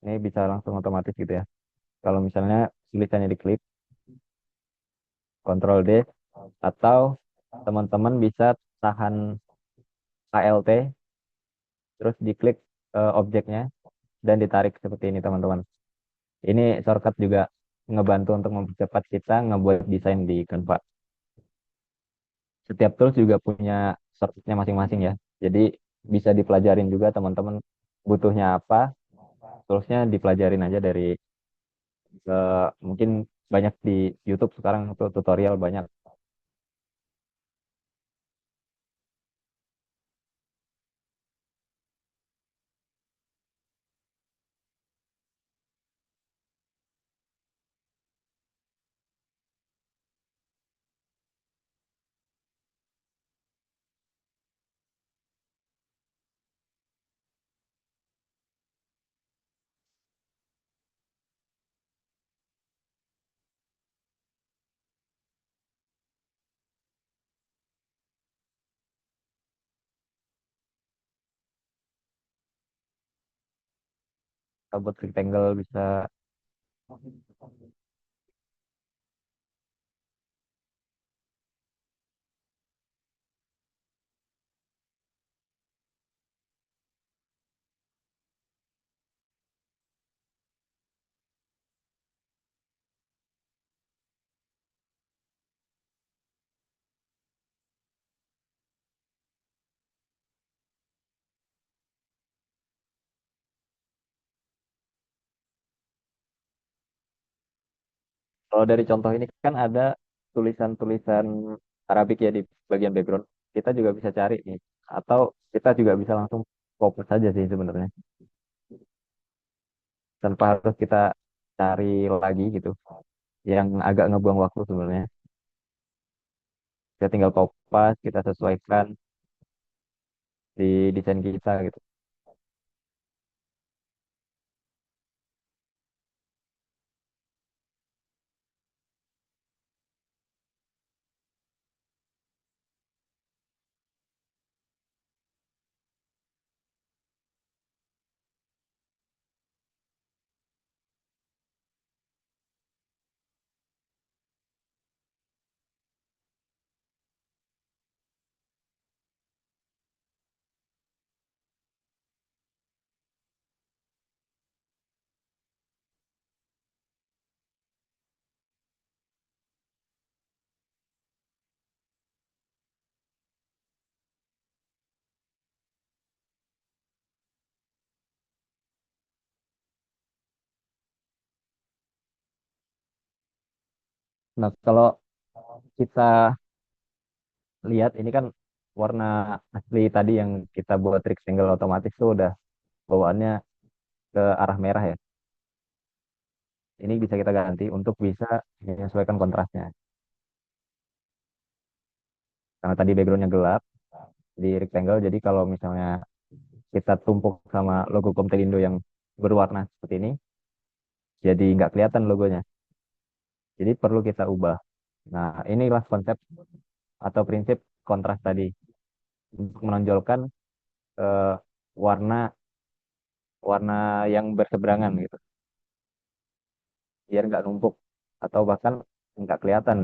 ini bisa langsung otomatis gitu ya. Kalau misalnya tulisannya diklik, Ctrl D, atau teman-teman bisa tahan ALT, terus diklik objeknya dan ditarik seperti ini teman-teman. Ini shortcut juga ngebantu untuk mempercepat kita ngebuat desain di Canva. Setiap tools juga punya shortcutnya masing-masing ya. Jadi bisa dipelajarin juga teman-teman butuhnya apa, toolsnya dipelajarin aja dari mungkin banyak di YouTube sekarang untuk tutorial banyak. Kalau buat rectangle bisa. Kalau dari contoh ini kan ada tulisan-tulisan Arabik ya di bagian background. Kita juga bisa cari nih. Atau kita juga bisa langsung fokus saja sih sebenarnya. Tanpa harus kita cari lagi gitu. Yang agak ngebuang waktu sebenarnya. Kita tinggal kopas, kita sesuaikan di desain kita gitu. Nah, kalau kita lihat ini kan warna asli tadi yang kita buat rectangle otomatis tuh udah bawaannya ke arah merah ya. Ini bisa kita ganti untuk bisa menyesuaikan kontrasnya. Karena tadi backgroundnya gelap di rectangle, jadi kalau misalnya kita tumpuk sama logo Comtelindo yang berwarna seperti ini, jadi nggak kelihatan logonya. Jadi perlu kita ubah. Nah, inilah konsep atau prinsip kontras tadi untuk menonjolkan eh, warna warna yang berseberangan gitu, biar nggak numpuk atau bahkan nggak kelihatan.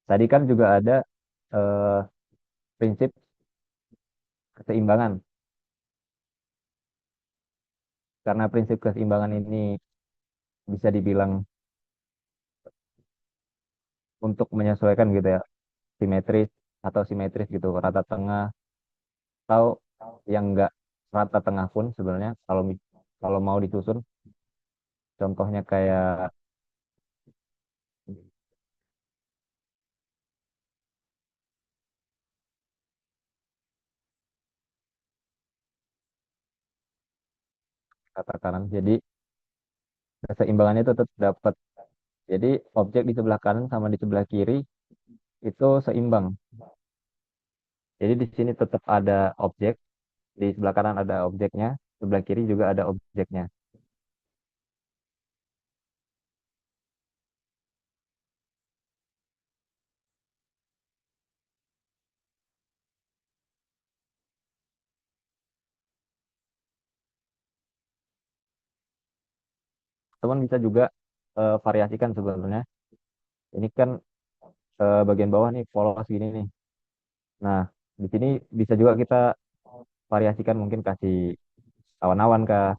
Tadi kan juga ada eh, prinsip keseimbangan. Karena prinsip keseimbangan ini bisa dibilang untuk menyesuaikan gitu ya, simetris atau simetris gitu, rata tengah atau yang enggak rata tengah pun sebenarnya kalau mau disusun, contohnya kayak rata kanan. Jadi keseimbangannya itu tetap dapat. Jadi objek di sebelah kanan sama di sebelah kiri itu seimbang. Jadi di sini tetap ada objek, di sebelah kanan ada objeknya, sebelah kiri juga ada objeknya. Teman bisa juga variasikan sebenarnya. Ini kan bagian bawah nih polos gini nih. Nah, di sini bisa juga kita variasikan, mungkin kasih awan-awan kah.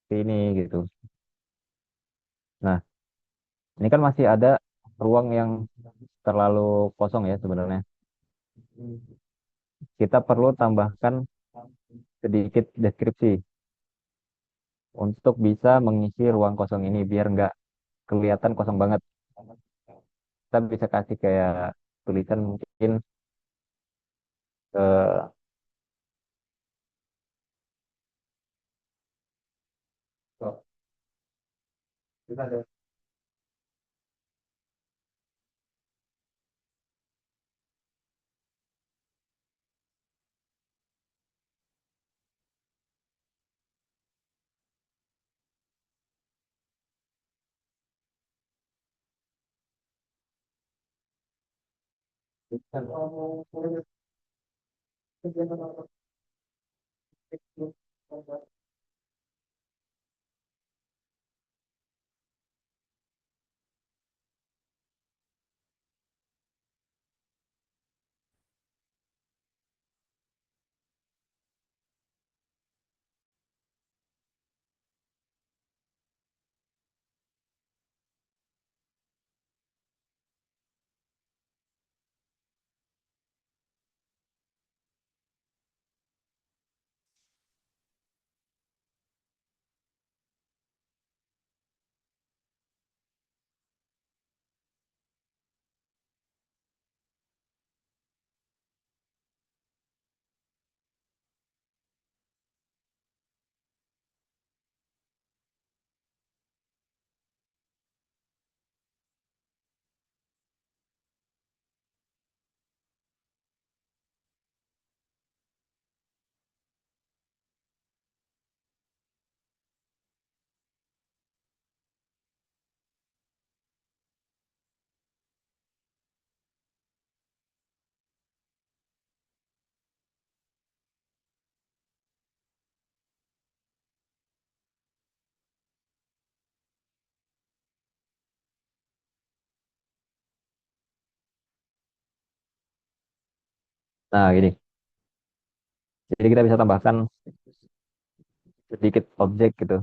Seperti ini gitu. Nah, ini kan masih ada ruang yang terlalu kosong ya sebenarnya. Kita perlu tambahkan sedikit deskripsi untuk bisa mengisi ruang kosong ini biar nggak kelihatan kosong banget. Kita bisa kasih kayak tulisan mungkin eh, nah gini. Jadi kita bisa tambahkan sedikit objek gitu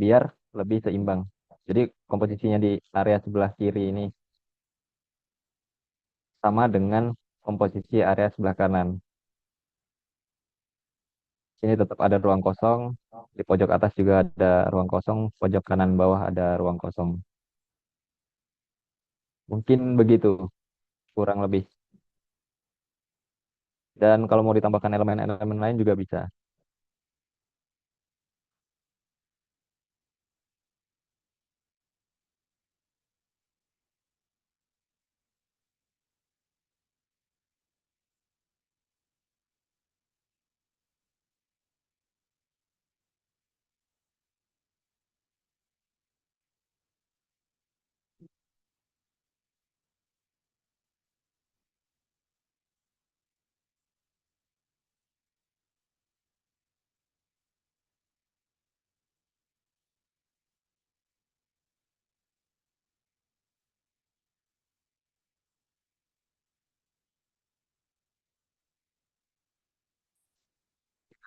biar lebih seimbang. Jadi komposisinya di area sebelah kiri ini sama dengan komposisi area sebelah kanan. Sini tetap ada ruang kosong, di pojok atas juga ada ruang kosong, pojok kanan bawah ada ruang kosong. Mungkin begitu, kurang lebih. Dan kalau mau ditambahkan elemen-elemen lain juga bisa.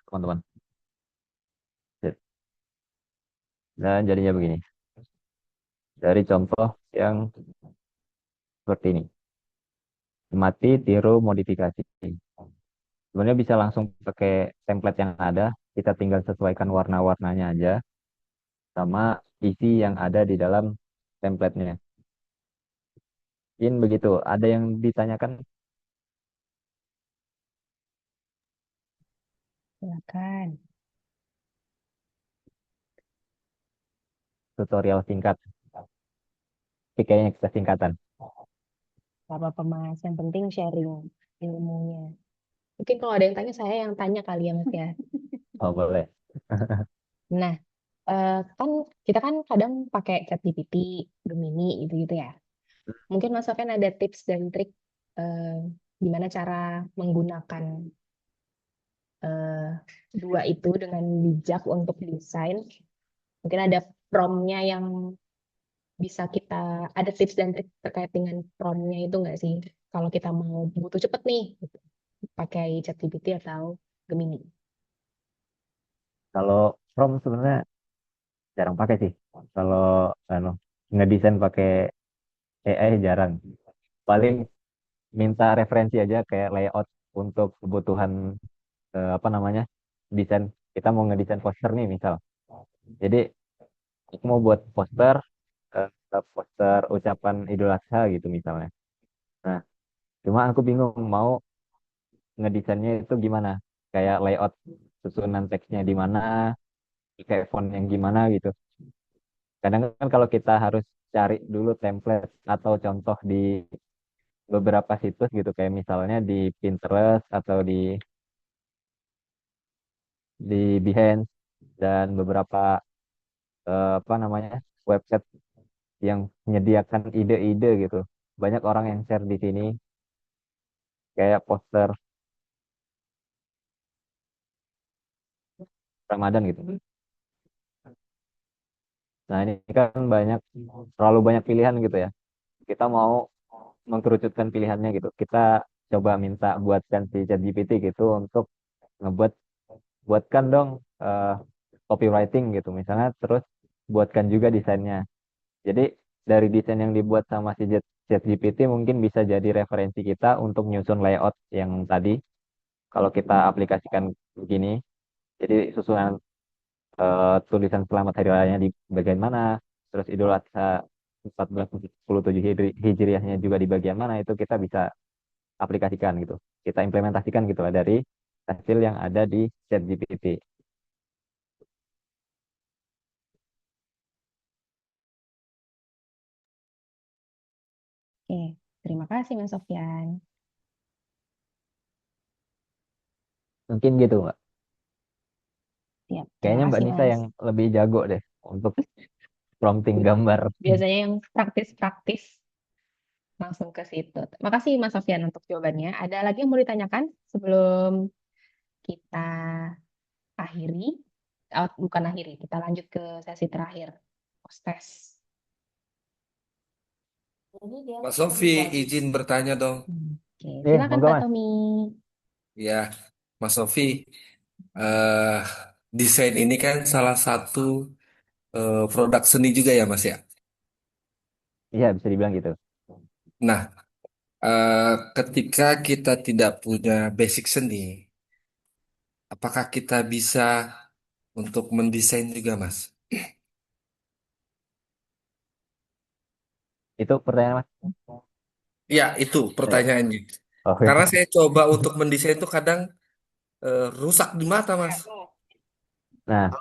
teman-teman. Sip. Dan jadinya begini. Dari contoh yang seperti ini. Mati, tiru, modifikasi. Sebenarnya bisa langsung pakai template yang ada. Kita tinggal sesuaikan warna-warnanya aja sama isi yang ada di dalam template-nya. Mungkin begitu. Ada yang ditanyakan? Silakan. Tutorial singkat. Tapi kayaknya kita singkatan. Gak apa-apa Mas, yang penting sharing ilmunya. Mungkin kalau ada yang tanya, saya yang tanya kali ya Mas ya. Oh, boleh. Nah, kan kita kan kadang pakai ChatGPT, Gemini gitu-gitu ya. Mungkin Mas Sofyan ada tips dan trik eh, gimana cara menggunakan eh, dua itu dengan bijak untuk desain. Mungkin ada prompt-nya yang bisa kita, ada tips dan trik terkait dengan prompt-nya itu nggak sih? Kalau kita mau butuh cepet nih, gitu, pakai ChatGPT atau Gemini. Kalau prompt sebenarnya jarang pakai sih. Kalau anu, ngedesain pakai AI jarang. Paling minta referensi aja kayak layout untuk kebutuhan apa namanya desain. Kita mau ngedesain poster nih misal. Jadi aku mau buat poster, poster ucapan Idul Adha gitu misalnya. Nah, cuma aku bingung mau ngedesainnya itu gimana. Kayak layout susunan teksnya di mana, kayak font yang gimana gitu. Kadang kan kalau kita harus cari dulu template atau contoh di beberapa situs gitu kayak misalnya di Pinterest atau di Behance dan beberapa apa namanya website yang menyediakan ide-ide gitu. Banyak orang yang share di sini kayak poster Ramadan gitu. Nah, ini kan terlalu banyak pilihan gitu ya. Kita mau mengkerucutkan pilihannya gitu. Kita coba minta buatkan si ChatGPT gitu untuk ngebuat buatkan dong eh, copywriting gitu misalnya, terus buatkan juga desainnya. Jadi dari desain yang dibuat sama si ChatGPT mungkin bisa jadi referensi kita untuk nyusun layout yang tadi kalau kita aplikasikan begini. Jadi susunan tulisan selamat hari rayanya di bagian mana, terus Idul Adha 1447 Hijriahnya juga di bagian mana, itu kita bisa aplikasikan gitu. Kita implementasikan gitu lah dari hasil yang ada di ChatGPT. Oke, terima kasih Mas Sofyan. Mungkin gitu, Mbak. Siap, terima Kayaknya Mbak kasih Nisa Mas. yang lebih jago deh untuk prompting gambar. Biasanya yang praktis-praktis langsung ke situ. Terima kasih Mas Sofyan untuk jawabannya. Ada lagi yang mau ditanyakan sebelum kita akhiri? Bukan akhiri, kita lanjut ke sesi terakhir. Post-test. Mas Sofi, izin bertanya dong. Oke, silakan Moga Kak Mas. Tommy. Ya, Mas Sofi, eh desain ini kan salah satu produk seni juga ya, Mas ya. Iya, bisa dibilang gitu. Nah, ketika kita tidak punya basic seni, apakah kita bisa untuk mendesain juga, Mas? Itu pertanyaan Mas. Ya, itu pertanyaannya. Oke. Karena saya coba untuk mendesain itu kadang rusak di mata, Mas. Nah,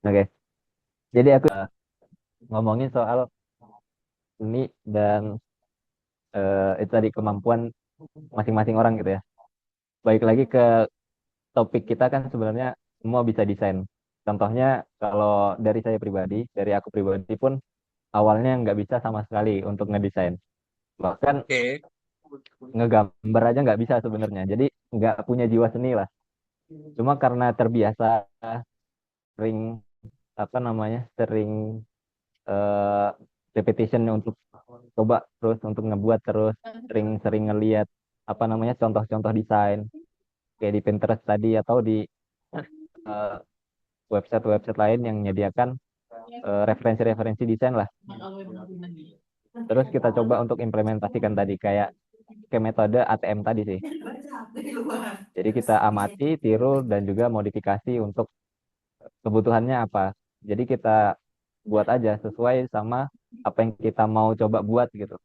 oke. Jadi aku ngomongin soal seni dan itu tadi kemampuan masing-masing orang gitu ya. Baik lagi ke topik kita kan sebenarnya semua bisa desain. Contohnya kalau dari saya pribadi, dari aku pribadi pun awalnya nggak bisa sama sekali untuk ngedesain. Bahkan Oke. ngegambar aja nggak bisa sebenarnya. Jadi nggak punya jiwa seni lah. Cuma karena terbiasa sering apa namanya sering eh, repetition untuk coba terus untuk ngebuat terus sering-sering ngeliat apa namanya contoh-contoh desain kayak di Pinterest tadi atau di eh, website-website lain yang menyediakan referensi-referensi desain lah. Terus kita coba untuk implementasikan tadi kayak metode ATM tadi sih. Jadi kita amati, tiru, dan juga modifikasi untuk kebutuhannya apa. Jadi kita buat aja sesuai sama apa yang kita mau coba buat gitu.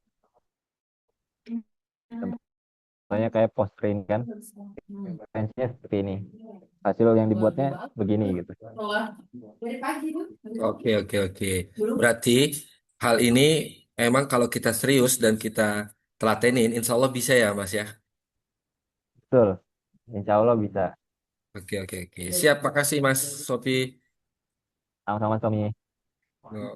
Contohnya kayak post print kan, referensinya seperti ini. Hasil yang dibuatnya begini gitu. Oke, oke, oke. Berarti hal ini emang kalau kita serius dan kita telatenin, insya Allah bisa ya, Mas ya. Betul. Insya Allah bisa. Oke, oke, oke. Siap, makasih Mas Sofi. Sama-sama Tommy. Oh,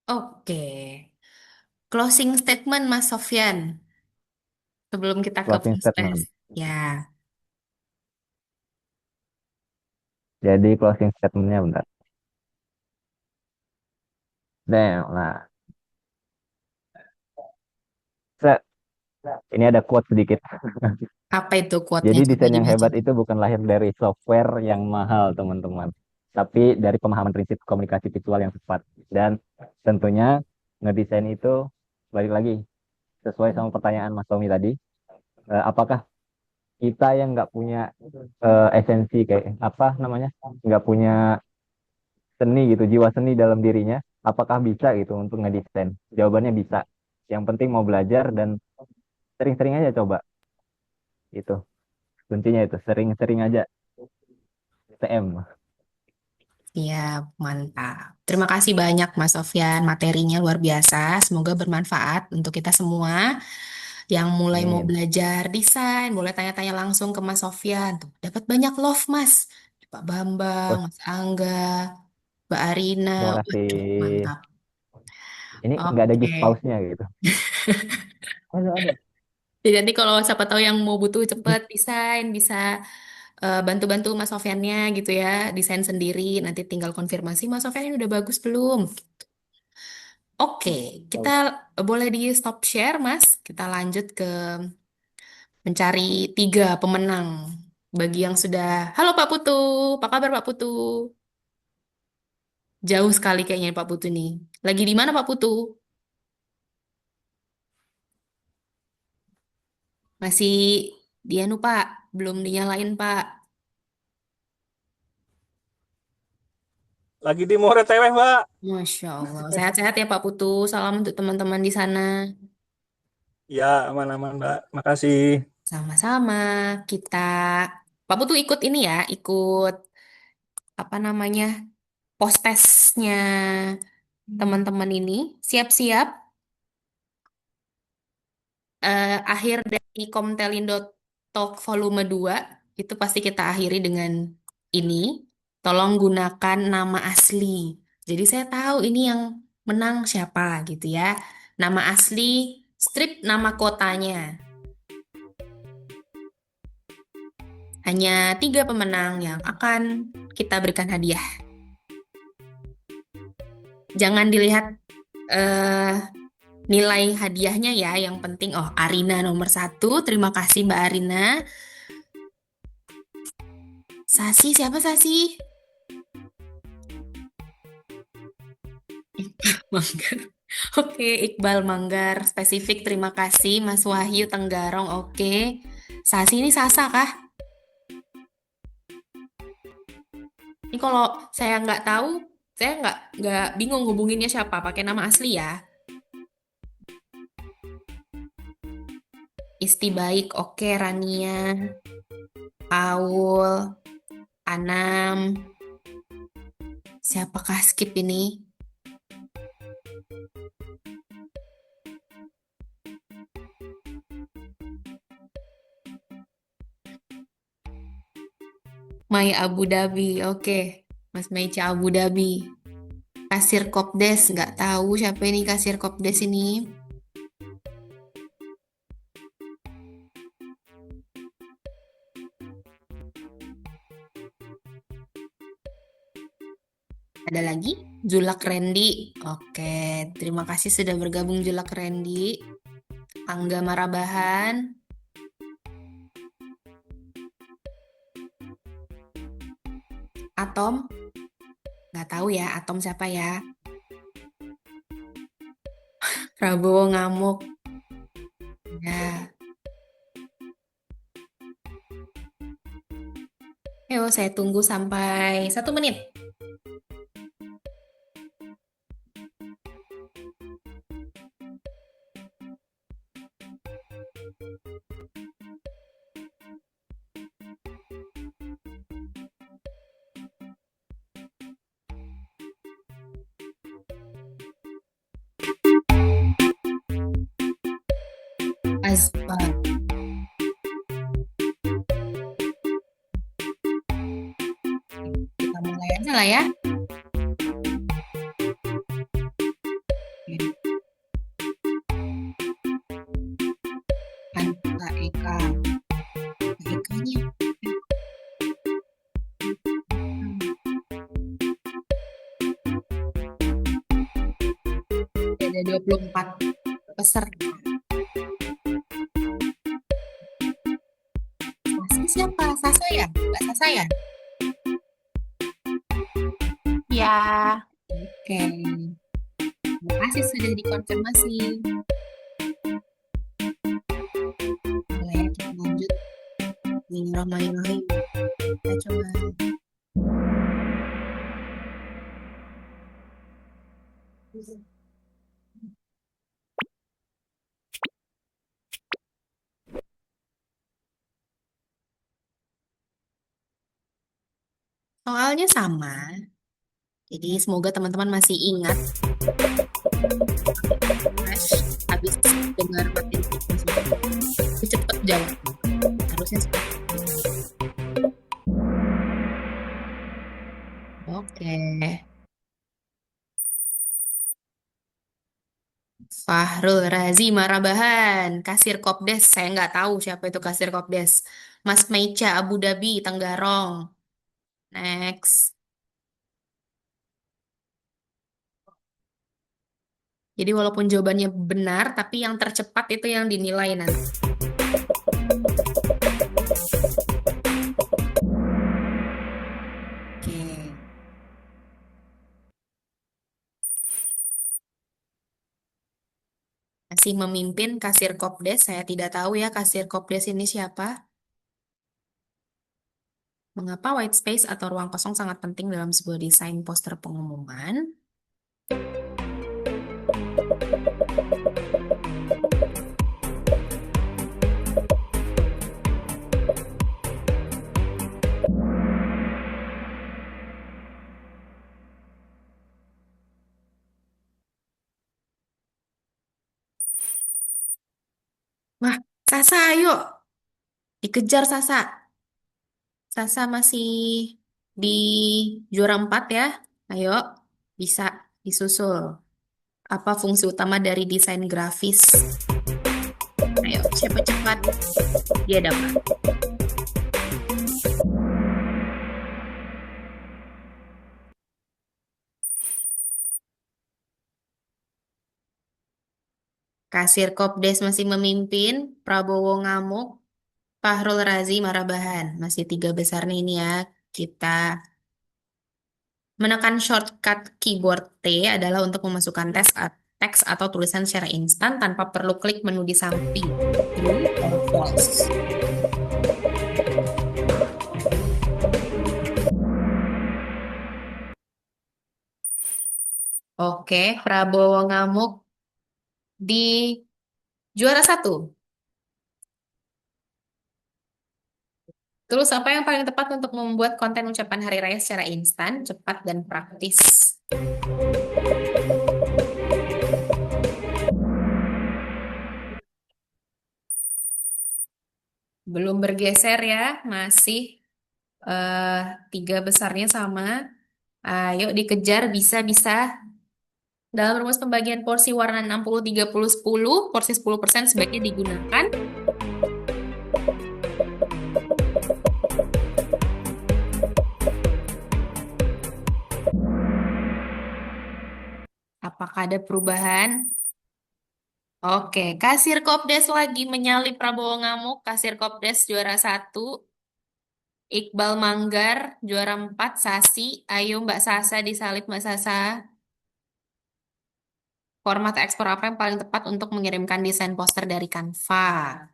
Oke. Closing statement Mas Sofyan sebelum kita ke Closing Puspes. statement. Ya. Jadi closing statementnya bentar. Nah, set. Ini ada quote sedikit. Apa itu quote-nya? Jadi Coba desain yang dibaca. hebat itu bukan lahir dari software yang mahal, teman-teman. Tapi dari pemahaman prinsip komunikasi visual yang tepat. Dan tentunya ngedesain itu balik lagi sesuai sama pertanyaan Mas Tommy tadi. Apakah kita yang nggak punya esensi kayak apa namanya, nggak punya seni gitu, jiwa seni dalam dirinya, apakah bisa gitu untuk ngedesain? Jawabannya bisa. Yang penting mau belajar dan sering-sering aja coba. Itu kuncinya itu, sering-sering aja. TM. Ya, mantap. Terima kasih banyak Mas Sofyan. Materinya luar biasa. Semoga bermanfaat untuk kita semua yang mulai mau Amin. belajar desain. Boleh tanya-tanya langsung ke Mas Sofyan. Tuh, dapat banyak love, Mas. Pak Bambang, Wah, Mas Angga, Mbak Arina. terima kasih. Waduh, mantap. Ini nggak ada gift Oke. pausnya gitu. Ada. Jadi nanti kalau siapa tahu yang mau butuh cepet desain, bisa bantu-bantu Mas Sofyannya gitu ya, desain sendiri. Nanti tinggal konfirmasi Mas Sofyan ini udah bagus belum? Oke, kita boleh di stop share, Mas. Kita lanjut ke mencari 3 pemenang. Bagi yang sudah, halo Pak Putu, apa kabar Pak Putu? Jauh sekali kayaknya Pak Putu nih. Lagi di mana Pak Putu? Masih dia anu Pak, belum dinyalain Pak. Lagi di More Teweh, Mbak. Masya Allah. Sehat-sehat ya Pak Putu. Salam untuk teman-teman di sana. Ya, aman-aman, Mbak. Makasih. Sama-sama. Kita, Pak Putu ikut ini ya, ikut apa namanya, post-testnya teman-teman ini. Siap-siap. Akhir dari Komtelindo Talk volume 2 itu pasti kita akhiri dengan ini. Tolong gunakan nama asli. Jadi saya tahu ini yang menang siapa gitu ya. Nama asli, strip nama kotanya. Hanya 3 pemenang yang akan kita berikan hadiah. Jangan dilihat eh, nilai hadiahnya ya. Yang penting, oh Arina nomor 1. Terima kasih Mbak Arina. Sasi, siapa Sasi? Manggar. Oke, Iqbal Manggar. Spesifik terima kasih. Mas Wahyu Tenggarong, oke. Sasi ini Sasa kah? Ini kalau saya nggak tahu, saya nggak bingung hubunginnya siapa. Pakai nama asli ya. Isti Baik, oke. Rania, Aul, Anam. Siapakah skip ini? Mai Abu Dhabi, oke. Mas Meica Abu Dhabi. Kasir Kopdes, nggak tahu siapa ini kasir Kopdes ini. Ada lagi? Julak Randy. Oke, terima kasih sudah bergabung Julak Randy. Angga Marabahan. Atom? Nggak tahu ya, Atom siapa ya? Prabowo ngamuk. Ya. Ayo, saya tunggu sampai 1 menit. Azbar. Kita mulai aja lah ya. Eka, Eka. Ekanya. Ada 24 peserta. Sasa siapa? Sasa ya? Mbak Sasa ya? Ya, Oke. Terima kasih sudah dikonfirmasi. Boleh ya, kita lanjut. Bismillahirrahmanirrahim. Kita coba. Soalnya sama. Jadi semoga teman-teman masih ingat. Fresh, habis dengar materi itu cepet jawab. Harusnya seperti itu. Oke. Fahrul Razi Marabahan, kasir Kopdes. Saya nggak tahu siapa itu kasir Kopdes. Mas Meica Abu Dhabi Tenggarong. Next. Jadi walaupun jawabannya benar, tapi yang tercepat itu yang dinilai nanti. Oke. Masih memimpin kasir Kopdes. Saya tidak tahu ya kasir Kopdes ini siapa. Mengapa white space atau ruang kosong sangat penting dalam sebuah desain poster pengumuman? Wah, Sasa, ayo. Dikejar Sasa. Sasa masih di juara 4 ya. Ayo, bisa disusul. Apa fungsi utama dari desain grafis? Ayo, cepat-cepat. Dia dapat. Kasir Kopdes masih memimpin. Prabowo ngamuk. Fahrul Razi Marabahan. Masih 3 besar nih ini ya. Kita menekan shortcut keyboard T adalah untuk memasukkan teks atau tulisan secara instan tanpa perlu klik menu di samping. True or false? Oke, Prabowo ngamuk di juara 1. Terus apa yang paling tepat untuk membuat konten ucapan hari raya secara instan, cepat, dan praktis? Belum bergeser ya, masih 3 besarnya sama. Ayo dikejar, bisa-bisa. Dalam rumus pembagian porsi warna 60, 30, 10, porsi 10% sebaiknya digunakan. Apakah ada perubahan? Oke, kasir Kopdes lagi menyalip Prabowo ngamuk. Kasir Kopdes juara 1. Iqbal Manggar, juara 4, Sasi. Ayo Mbak Sasa disalib Mbak Sasa. Format ekspor apa yang paling tepat untuk mengirimkan desain poster dari Canva?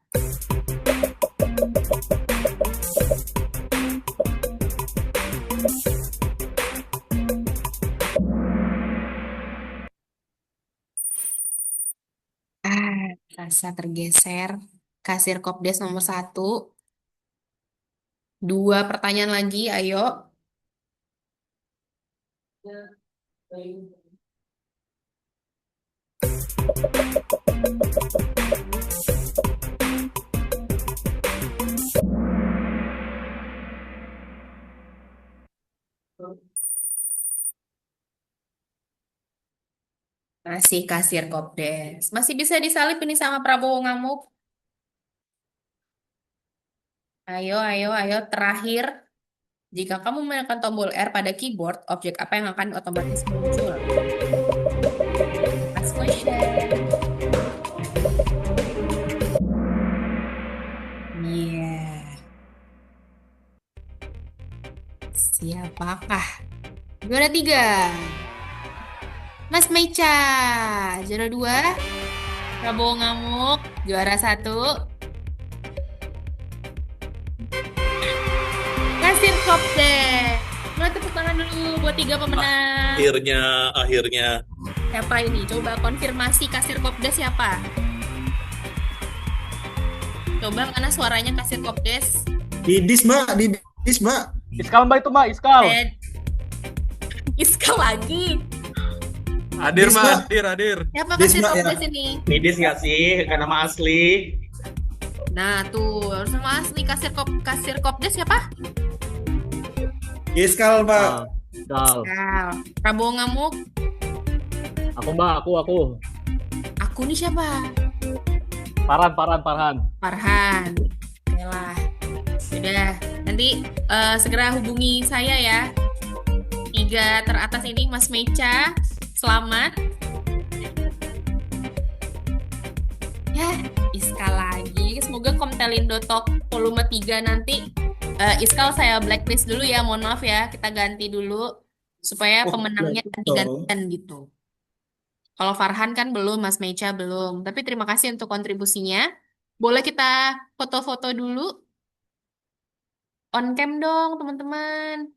Rasa tergeser. Kasir Kopdes nomor 1. 2 pertanyaan lagi, ayo. Masih kasir Kopdes. Masih bisa disalip ini sama Prabowo Ngamuk. Ayo, ayo, ayo. Terakhir, jika kamu menekan tombol R pada keyboard, objek apa yang akan otomatis muncul? Last question. Yeah. Siapakah? Juara 3. Mas Mecha. Juara 2. Prabowo Ngamuk. Juara 1. Kasir Kopdes. Mulai tepuk tangan dulu buat 3 pemenang. Akhirnya. Siapa ini? Coba konfirmasi kasir Kopdes siapa? Coba mana suaranya kasir Kopdes? Didis Mbak, Didis Mbak. Iskal Mbak itu Mbak, Iskal. Iskal lagi. Hadir, Dis, Mbak. Hadir. Siapa Dis, kasir Mbak, ya. Kopdes ini? Nidis nggak sih? Kan nama asli. Nah tuh harus nama asli kasir Kopdes siapa? Iskal Mbak. Iskal. Iskal. Prabowo Ngamuk. Aku Mbak, aku. Aku nih siapa? Farhan. Farhan. Oke lah. Udah, nanti segera hubungi saya ya. 3 teratas ini Mas Mecha. Selamat. Ya, Iskal lagi. Semoga Komtelindo Talk volume 3 nanti Iskal saya blacklist dulu ya. Mohon maaf ya, kita ganti dulu supaya pemenangnya ganti-gantian gitu. Kalau Farhan kan belum, Mas Mecha belum. Tapi terima kasih untuk kontribusinya. Boleh kita foto-foto dulu? On cam dong, teman-teman.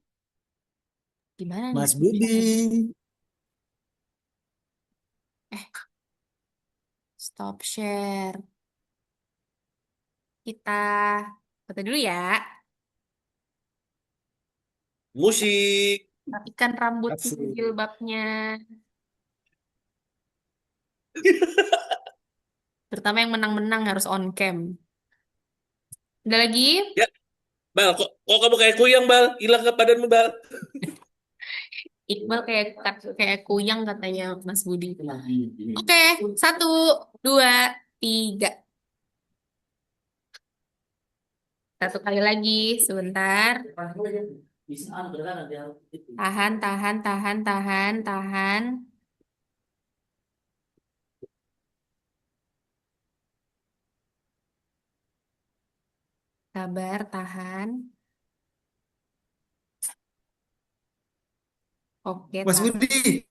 Gimana nih? Mas Budi. Stop share. Kita foto dulu ya. Musik. Rapikan rambut Asik. jilbabnya. Terutama yang menang-menang harus on cam. Udah lagi? Bal, kok kamu kayak kuyang, Bal? Hilang ke badanmu, Bal? Iqbal kayak kuyang katanya Mas Budi. Oke, 1, 2, 3. Satu kali lagi, sebentar. Tahan. Sabar, tahan. Oke, Mas tahan. Budi.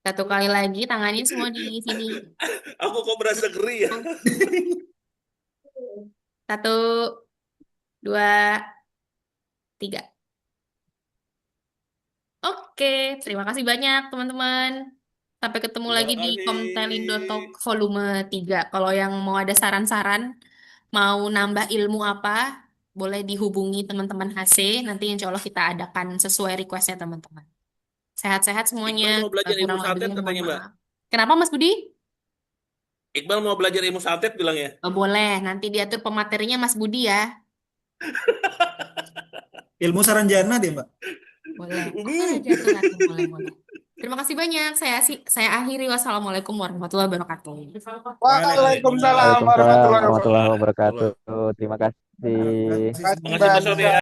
Satu kali lagi, tangannya semua di sini. Aku kok merasa geri ya? 1, 2, 3. Oke, terima kasih banyak teman-teman. Sampai ketemu Terima lagi di kasih. Komtelindo Talk volume 3. Kalau yang mau ada saran-saran, mau nambah ilmu apa, boleh dihubungi teman-teman HC. Nanti insya Allah kita adakan sesuai requestnya teman-teman. Sehat-sehat semuanya. Iqbal mau belajar ilmu Kurang santet lebihnya mohon katanya, Mbak. maaf. Kenapa Mas Budi? Iqbal mau belajar ilmu santet bilang ya? Oh, boleh, nanti diatur pematerinya Mas Budi ya. Ilmu Saranjana deh Mbak. Boleh. Atur. Boleh. Terima kasih banyak. Saya akhiri. Wassalamualaikum warahmatullahi wabarakatuh. Waalaikumsalam Waalaikumsalam warahmatullahi wabarakatuh. warahmatullahi wabarakatuh. Terima kasih. Terima kasih Makasih, Mas Sofi ya.